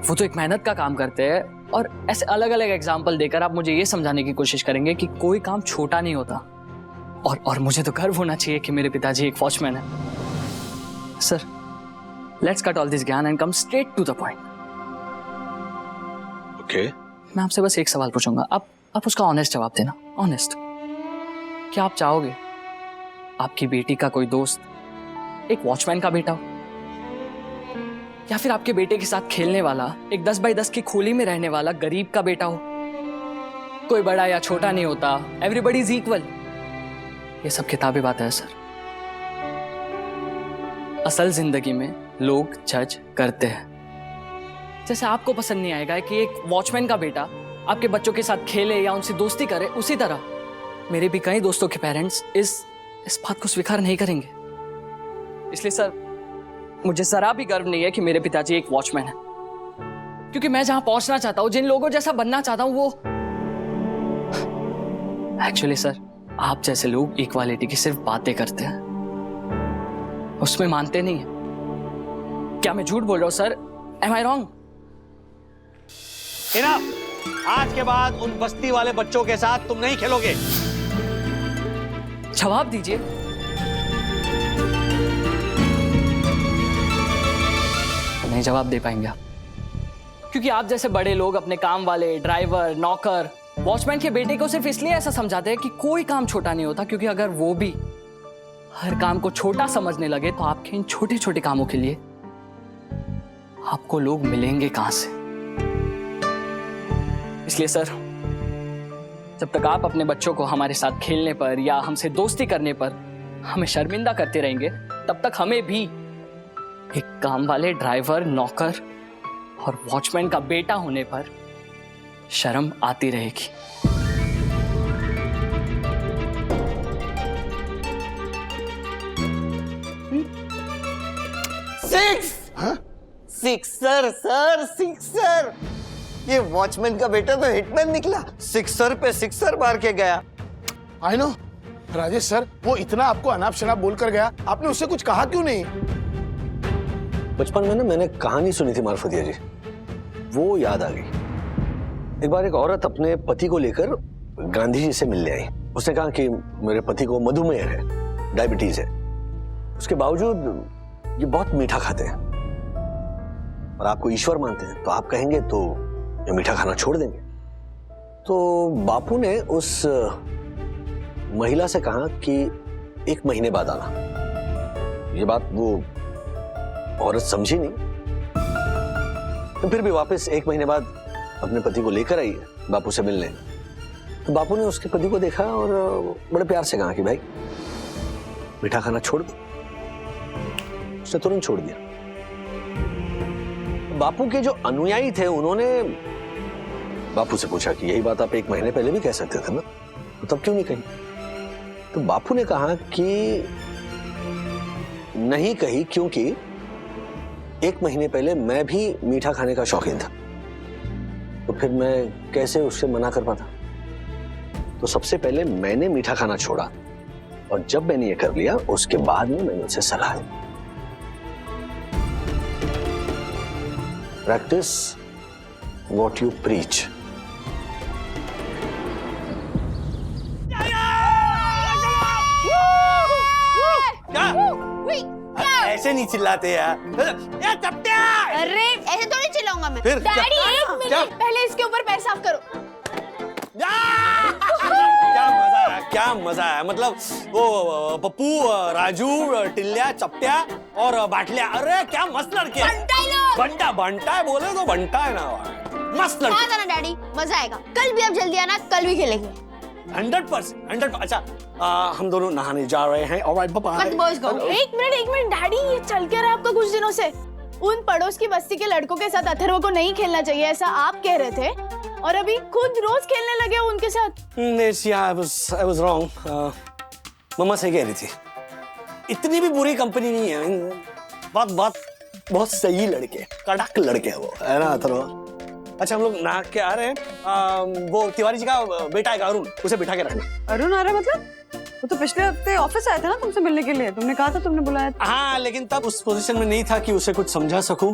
वो तो एक मेहनत का काम करते हैं, और ऐसे अलग अलग एग्जाम्पल देकर आप मुझे ये समझाने की कोशिश करेंगे कि कोई काम छोटा नहीं होता। और मुझे तो गर्व होना चाहिए कि मेरे पिताजी एक वॉचमैन है। Sir, let's cut all this ज्ञान and come straight to the point. Okay. मैं आपसे बस एक सवाल पूछूंगा, आप उसका ऑनेस्ट जवाब देना। ऑनेस्ट। क्या आप चाहोगे आपकी बेटी का कोई दोस्त एक वॉचमैन का बेटा हो, या फिर आपके बेटे के साथ खेलने वाला एक 10 बाई 10 की खोली में रहने वाला गरीब का बेटा हो? कोई बड़ा या छोटा नहीं होता, एवरीबॉडी इज इक्वल। ये सब किताबी बात है सर। असल जिंदगी में लोग जज करते हैं। जैसे आपको पसंद नहीं आएगा कि एक वॉचमैन का बेटा आपके बच्चों के साथ खेले या उनसे दोस्ती करे, उसी तरह मेरे भी कई दोस्तों के पेरेंट्स इस बात को स्वीकार नहीं करेंगे। इसलिए सर, मुझे जरा भी गर्व नहीं है कि मेरे पिताजी एक वॉचमैन है, क्योंकि मैं जहां पहुंचना चाहता हूं, जिन लोगों जैसा बनना चाहता हूं, वो एक्चुअली सर, आप जैसे लोग इक्वालिटी की सिर्फ बातें करते हैं, उसमें मानते नहीं है। क्या मैं झूठ बोल रहा हूं सर? एम आई रॉन्ग? आज के बाद उन बस्ती वाले बच्चों के साथ तुम नहीं खेलोगे। जवाब दीजिए। नहीं जवाब दे पाएंगे आप, क्योंकि आप जैसे बड़े लोग अपने काम वाले, ड्राइवर, नौकर, वॉचमैन के बेटे को सिर्फ इसलिए ऐसा समझाते हैं कि कोई काम छोटा नहीं होता, क्योंकि अगर वो भी हर काम को छोटा समझने लगे तो आपके इन छोटे छोटे कामों के लिए आपको लोग मिलेंगे कहां से? इसलिए सर, जब तक आप अपने बच्चों को हमारे साथ खेलने पर या हमसे दोस्ती करने पर हमें शर्मिंदा करते रहेंगे, तब तक हमें भी एक काम वाले, ड्राइवर, नौकर और वॉचमैन का बेटा होने पर शर्म आती रहेगी। Sixer sir, sixer. ये वॉचमैन का बेटा तो हिटमैन निकला, सिक्सर पे सिक्सर मार के गया। आई नो राजेश सर, वो इतना आपको अनाप शनाप बोल कर गया, आपने उससे कुछ कहा क्यों नहीं? बचपन में ना मैंने कहानी सुनी थी मार्फतिया जी, वो याद आ गई। एक बार एक औरत अपने पति को लेकर गांधी जी से मिलने आई। उसने कहा कि मेरे पति को मधुमेह है, डायबिटीज है, उसके बावजूद ये बहुत मीठा खाते हैं और आपको ईश्वर मानते हैं, तो आप कहेंगे तो ये मीठा खाना छोड़ देंगे। तो बापू ने उस महिला से कहा कि 1 महीने बाद आना। ये बात वो औरत समझी नहीं, तो फिर भी वापस 1 महीने बाद अपने पति को लेकर आई बापू से मिलने। तो बापू ने उसके पति को देखा और बड़े प्यार से कहा कि भाई मीठा खाना छोड़ दो। उसने तुरंत छोड़ दिया। बापू के जो अनुयायी थे उन्होंने बापू से पूछा कि यही बात आप 1 महीने पहले भी कह सकते थे ना, तो तब क्यों नहीं कही? तो बापू ने कहा कि नहीं कही क्योंकि 1 महीने पहले मैं भी मीठा खाने का शौकीन था, तो फिर मैं कैसे उससे मना कर पाता। तो सबसे पहले मैंने मीठा खाना छोड़ा, और जब मैंने ये कर लिया उसके बाद में मैंने उसे सलाह दी। Practice what you preach. ऐसे नहीं चिल्लाते यार। अरे ऐसे थोड़ी चिल्लाऊंगा मैं। फिर क्या? डैडी, 1 मिनट, पहले इसके ऊपर पैर साफ करो। क्या मजा है, मतलब वो पप्पू, राजू, टिल्ल्या, चपट्या और बाटल्या, अरे क्या मस्त लड़के हैं। बंटा बंटा है बोले तो बंटा है ना, मस्त लड़का। हाँ ना डैडी, मजा आएगा। कल भी आप जल्दी आना, कल भी खेलेंगे। 100%। अच्छा हम दोनों नहाने जा रहे हैं। Alright bye. एक मिनट डैडी, ये चल क्या रहा है आपका कुछ दिनों से? उन पड़ोस की बस्ती के लड़कों के साथ अथर्व को नहीं खेलना चाहिए ऐसा आप कह रहे थे, और अभी खुद रोज खेलने लगे हो उनके साथ। I was wrong. मम्मा सही कह रही थी, इतनी भी बुरी कंपनी नहीं है। बहुत सही लड़के, कड़क लड़के हैं वो, है ना अथर्व? अच्छा हम लोग नहा के आ रहे हैं। वो तिवारी जी का बेटा है अरुण, उसे बिठा के रखना। अरुण आ रहा है मतलब? वो तो पिछले हफ्ते ऑफिस आया था ना तुमसे मिलने के लिए, तुमने कहा था, तुमने बुलाया था। हाँ लेकिन तब उस पोजीशन में नहीं था कि उसे कुछ समझा सकूं,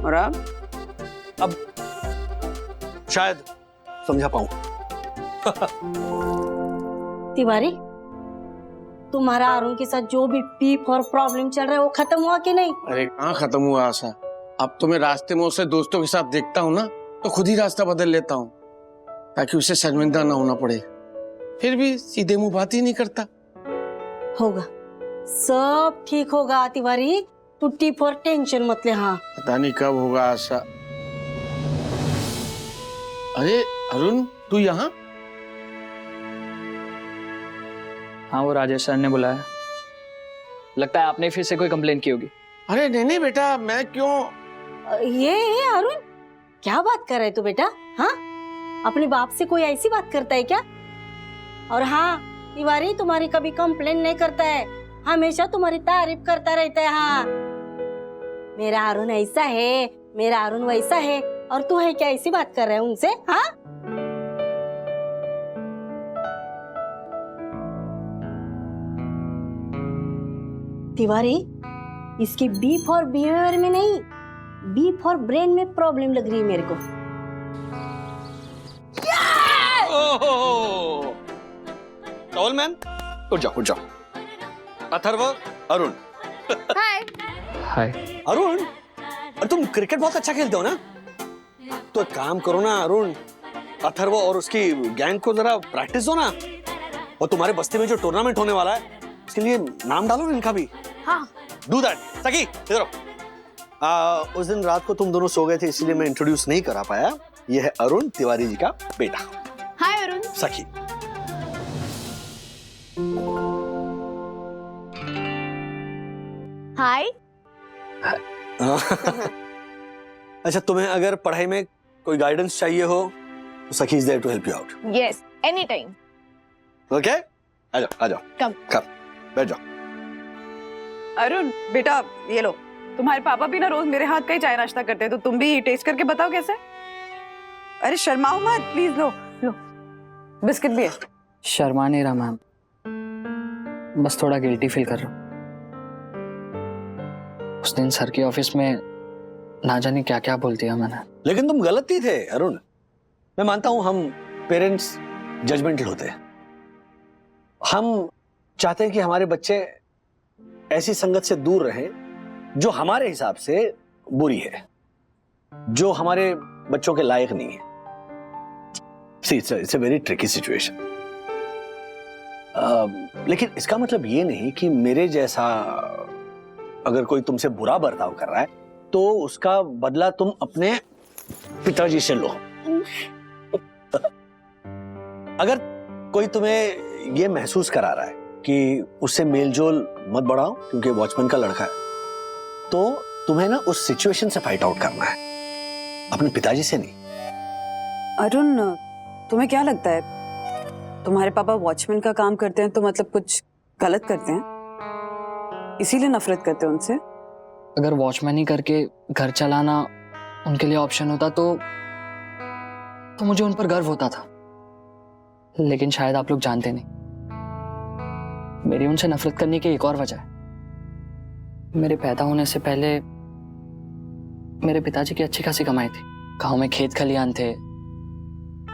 और अब शायद समझा पाऊं। तिवारी, तुम्हारा अरुण के साथ जो भी पीप और प्रॉब्लम चल रहा है वो खत्म हुआ कि नहीं? अरे कहाँ खत्म हुआ आशा, अब तो मैं रास्ते में उसे दोस्तों के साथ देखता हूँ ना तो खुद ही रास्ता बदल लेता हूँ ताकि उसे शर्मिंदा ना होना पड़े। फिर भी सीधे मुंह बात ही नहीं करता। होगा, सब ठीक होगा तिवारी, टुट्टी पर टेंशन मत ले। हाँ पता नहीं कब होगा आशा। अरे अरुण तू यहाँ? हाँ वो राजेश सर ने बुलाया, लगता है आपने फिर से कोई कंप्लेन की होगी। अरे नहीं बेटा, मैं क्यों? ये अरुण क्या बात कर रहे तू बेटा? हाँ अपने बाप से कोई ऐसी बात करता है क्या? और हाँ तिवारी तुम्हारी कभी कंप्लेन नहीं करता है, हमेशा तुम्हारी तारीफ करता रहता है। हाँ मेरा अरुण ऐसा है, मेरा अरुण वैसा है, और तू है क्या ऐसी बात कर रहे है उनसे? हाँ तिवारी, इसकी बी फॉर बिहेवियर में नहीं, बी फॉर ब्रेन में प्रॉब्लम लग रही है मेरे को। टॉल मैन उठ जाओ। अथर्व, अरुण। हाय। अरुण, और तुम क्रिकेट बहुत अच्छा खेलते हो ना, तो एक काम करो ना अरुण, अथर्व और उसकी गैंग को जरा प्रैक्टिस दो ना, और तुम्हारे बस्ती में जो टूर्नामेंट होने वाला है इसके लिए नाम डालो ना इनका भी। हाँ डू दैट। सखी इधर आओ। उस दिन रात को तुम दोनों सो गए थे इसलिए मैं इंट्रोड्यूस नहीं करा पाया, ये है अरुण, तिवारी जी का बेटा। हाय अरुण। सखी। हाय। अच्छा तुम्हें अगर पढ़ाई में कोई गाइडेंस चाहिए हो तो Sakhi is there to help you out. Yes, any time. Okay आ जाओ कम बैठ जाओ। अरुण बेटा ये लो, तुम्हारे पापा भी ना रोज मेरे हाथ का ही चाय नाश्ता करते हैं, तो तुम भी टेस्ट करके बताओ कैसे। अरे शर्माओ मत प्लीज, लो बिस्किट भी है। शर्मा नहीं रहा मैम, बस थोड़ा गिल्टी फील कर रहा हूँ। उस दिन सर के ऑफिस में ना जाने क्या क्या बोल दिया मैंने। लेकिन तुम गलत ही थे अरुण, मैं मानता हूं हम पेरेंट्स जजमेंटल होते हैं, हम चाहते हैं कि हमारे बच्चे ऐसी संगत से दूर रहें जो हमारे हिसाब से बुरी है, जो हमारे बच्चों के लायक नहीं है। See, it's a very tricky situation. लेकिन इसका मतलब ये नहीं कि मेरे जैसा अगर कोई तुमसे बुरा बर्ताव कर रहा है तो उसका बदला तुम अपने पिताजी से लो। अगर कोई तुम्हें ये महसूस करा रहा है कि उससे मेलजोल मत बढ़ाओ क्योंकि वॉचमैन का लड़का है, तो तुम्हें ना उस सिचुएशन से फाइट आउट करना है, अपने पिताजी से नहीं। अरुण तुम्हें क्या लगता है, तुम्हारे पापा वॉचमैन का काम करते हैं तो मतलब कुछ गलत करते हैं, इसीलिए नफरत करते हैं उनसे? अगर वॉचमैन ही करके घर चलाना उनके लिए ऑप्शन होता तो मुझे उन पर गर्व होता था, लेकिन शायद आप लोग जानते नहीं, मेरी उनसे नफरत करने की एक और वजह है। मेरे पैदा होने से पहले मेरे पिताजी की अच्छी खासी कमाई थी, गांव में खेत खलियान थे,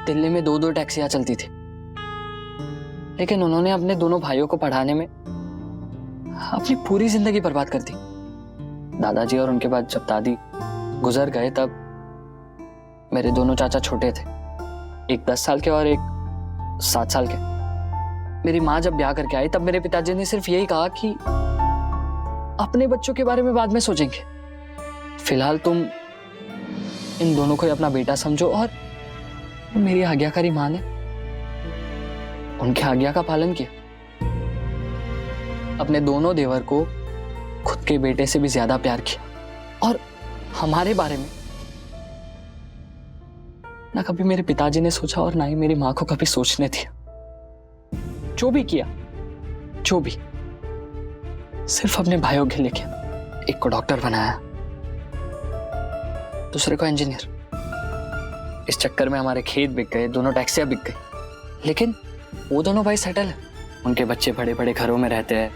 दिल्ली में 2-2 टैक्सियां चलती थी, लेकिन उन्होंने अपने दोनों भाइयों को पढ़ाने में अपनी पूरी जिंदगी बर्बाद कर दी। दादाजी और उनके बाद जब दादी गुजर गए तब मेरे दोनों चाचा छोटे थे, एक 10 साल के और एक 7 साल के। मेरी माँ जब ब्याह करके आई तब मेरे पिताजी ने सिर्फ यही कहा कि अपने बच्चों के बारे में बाद में सोचेंगे, फिलहाल तुम इन दोनों को ही अपना बेटा समझो और मेरी आज्ञाकारी माँ ने उनकी आज्ञा का पालन किया। अपने दोनों देवर को खुद के बेटे से भी ज्यादा प्यार किया और हमारे बारे में ना कभी मेरे पिताजी ने सोचा और ना ही मेरी माँ को कभी सोचने दिया। जो भी किया, जो भी, सिर्फ अपने भाइयों के लिए किया। एक को डॉक्टर बनाया, दूसरे को इंजीनियर। इस चक्कर में हमारे खेत बिक गए, दोनों टैक्सियां बिक गई। लेकिन वो दोनों भाई सेटल है, उनके बच्चे बड़े बड़े घरों में रहते हैं,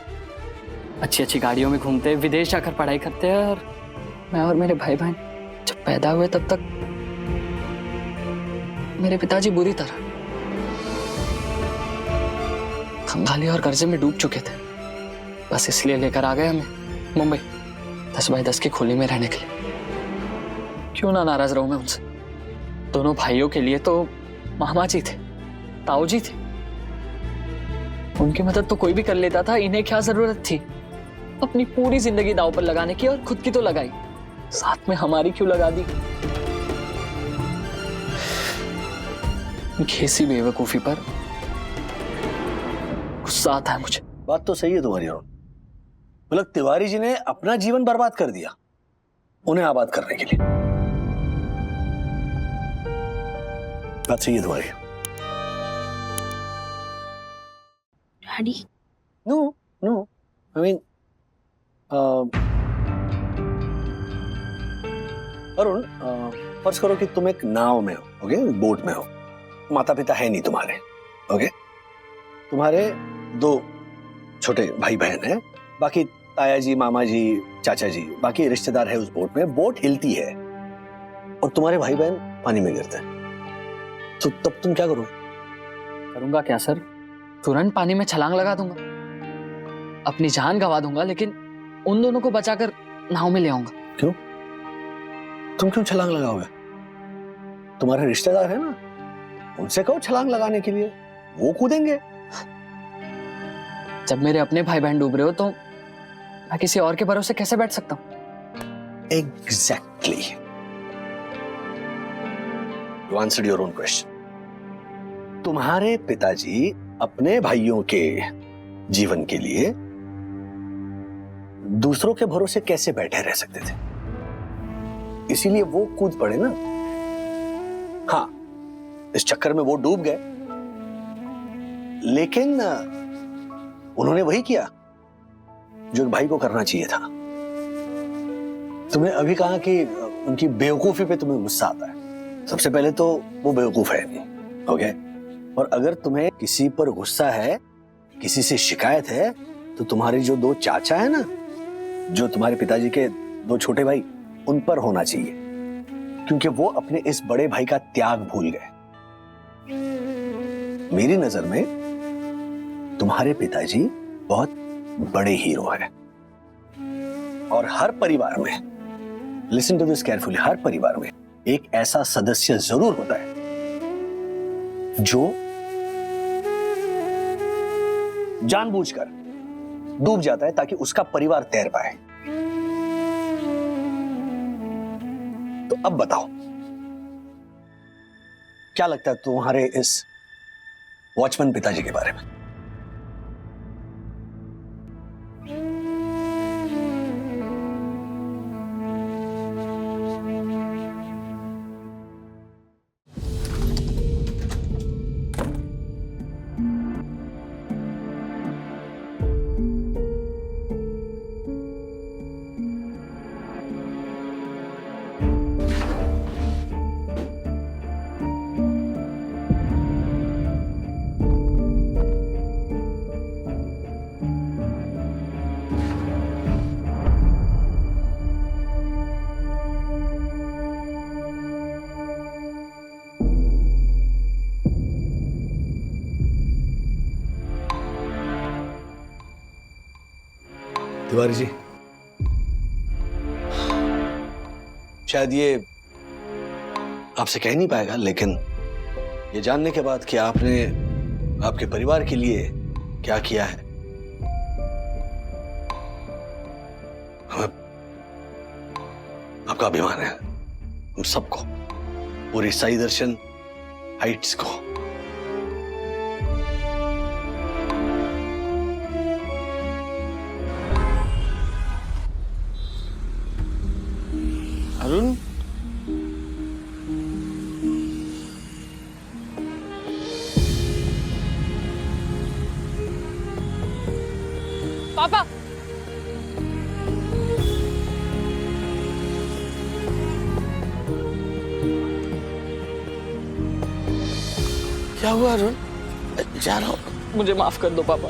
अच्छी अच्छी गाड़ियों में घूमते हैं, विदेश जाकर पढ़ाई करते हैं। और मैं और मेरे भाई बहन जब पैदा हुए तब तक मेरे पिताजी बुरी तरह खंगाली और कर्जे में डूब चुके थे। बस इसलिए लेकर आ गए हमें मुंबई 10 बाय 10 की खोली में रहने के लिए। क्यों ना नाराज रहूं मैं उनसे। दोनों भाइयों के लिए तो मामा जी थे, ताऊ जी थे, उनकी मदद तो कोई भी कर लेता था। इन्हें क्या जरूरत थी अपनी पूरी जिंदगी दांव पर लगाने की, और खुद की तो लगाई, साथ में हमारी क्यों लगा दी। ऐसी बेवकूफी पर गुस्सा आता है मुझे। बात तो सही है तुम्हारी अरुण, मतलब तिवारी जी ने अपना जीवन बर्बाद कर दिया उन्हें आबाद करने के लिए। बात सही है तुम्हारी। Daddy, no no, I mean Arun, फर्ज करो कि तुम एक नाव में हो, ओके, बोट में हो, माता पिता है नहीं तुम्हारे, ओके, तुम्हारे 2 छोटे भाई बहन हैं, बाकी ताया जी, मामा जी, चाचा जी, बाकी रिश्तेदार है उस बोट में। बोट हिलती है और तुम्हारे भाई बहन पानी में गिरते हैं, तो तब तुम क्या करोगे? करूंगा क्या सर, तुरंत पानी में छलांग लगा दूंगा, अपनी जान गंवा दूंगा, लेकिन उन दोनों को बचाकर नाव में ले आऊंगा। क्यों? तुम क्यों छलांग लगाओगे? तुम्हारे रिश्तेदार है ना, उनसे कहो छलांग लगाने के लिए, वो कूदेंगे। जब मेरे अपने भाई बहन डूब रहे हो तो मैं किसी और के भरोसे कैसे बैठ सकता हूं? Exactly, you answered your own question. तुम्हारे पिताजी अपने भाइयों के जीवन के लिए दूसरों के भरोसे कैसे बैठे रह सकते थे, इसीलिए वो कूद पड़े ना। हाँ, इस चक्कर में वो डूब गए, लेकिन उन्होंने वही किया जो एक भाई को करना चाहिए था। तुमने अभी कहा कि उनकी बेवकूफी पे तुम्हें गुस्सा आता है। सबसे पहले तो वो बेवकूफ है नहीं, ओके? और अगर तुम्हें किसी पर गुस्सा है, किसी से शिकायत है, तो तुम्हारे जो 2 चाचा है ना, जो तुम्हारे पिताजी के 2 छोटे भाई, उन पर होना चाहिए, क्योंकि वो अपने इस बड़े भाई का त्याग भूल गए। मेरी नजर में तुम्हारे पिताजी बहुत बड़े हीरो हैं, और हर परिवार में, लिसन टू दिस केयरफुली, हर परिवार में एक ऐसा सदस्य जरूर होता है जो जानबूझकर डूब जाता है ताकि उसका परिवार तैर पाए। तो अब बताओ, क्या लगता है तुम्हारे इस वॉचमैन पिताजी के बारे में? तिवारी जी, शायद ये आपसे कह नहीं पाएगा, लेकिन ये जानने के बाद कि आपने आपके परिवार के लिए क्या किया है, हमें आपका अभिमान है। हम सबको, पूरी साई दर्शन हाइट्स को। अरुण, पापा, क्या हुआ अरुण? जा रहा हूँ। मुझे माफ कर दो पापा,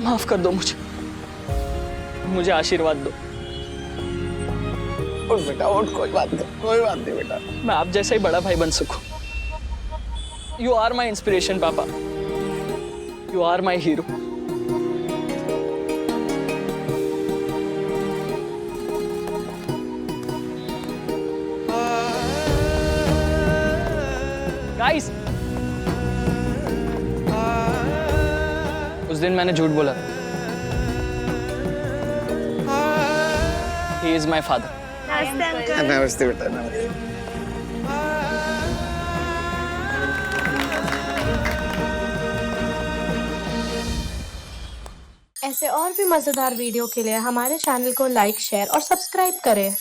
माफ कर दो मुझे आशीर्वाद दो। उठ बेटा उठ, कोई बात नहीं बेटा। मैं आप जैसा ही बड़ा भाई बन सकूं। यू आर माई इंस्पिरेशन पापा, you are my hero. Guys, उस दिन मैंने झूठ बोला। He is my father. नमस्ते बेटा, नमस्ते। ऐसे और भी मजेदार वीडियो के लिए हमारे चैनल को लाइक, शेयर और सब्सक्राइब करें।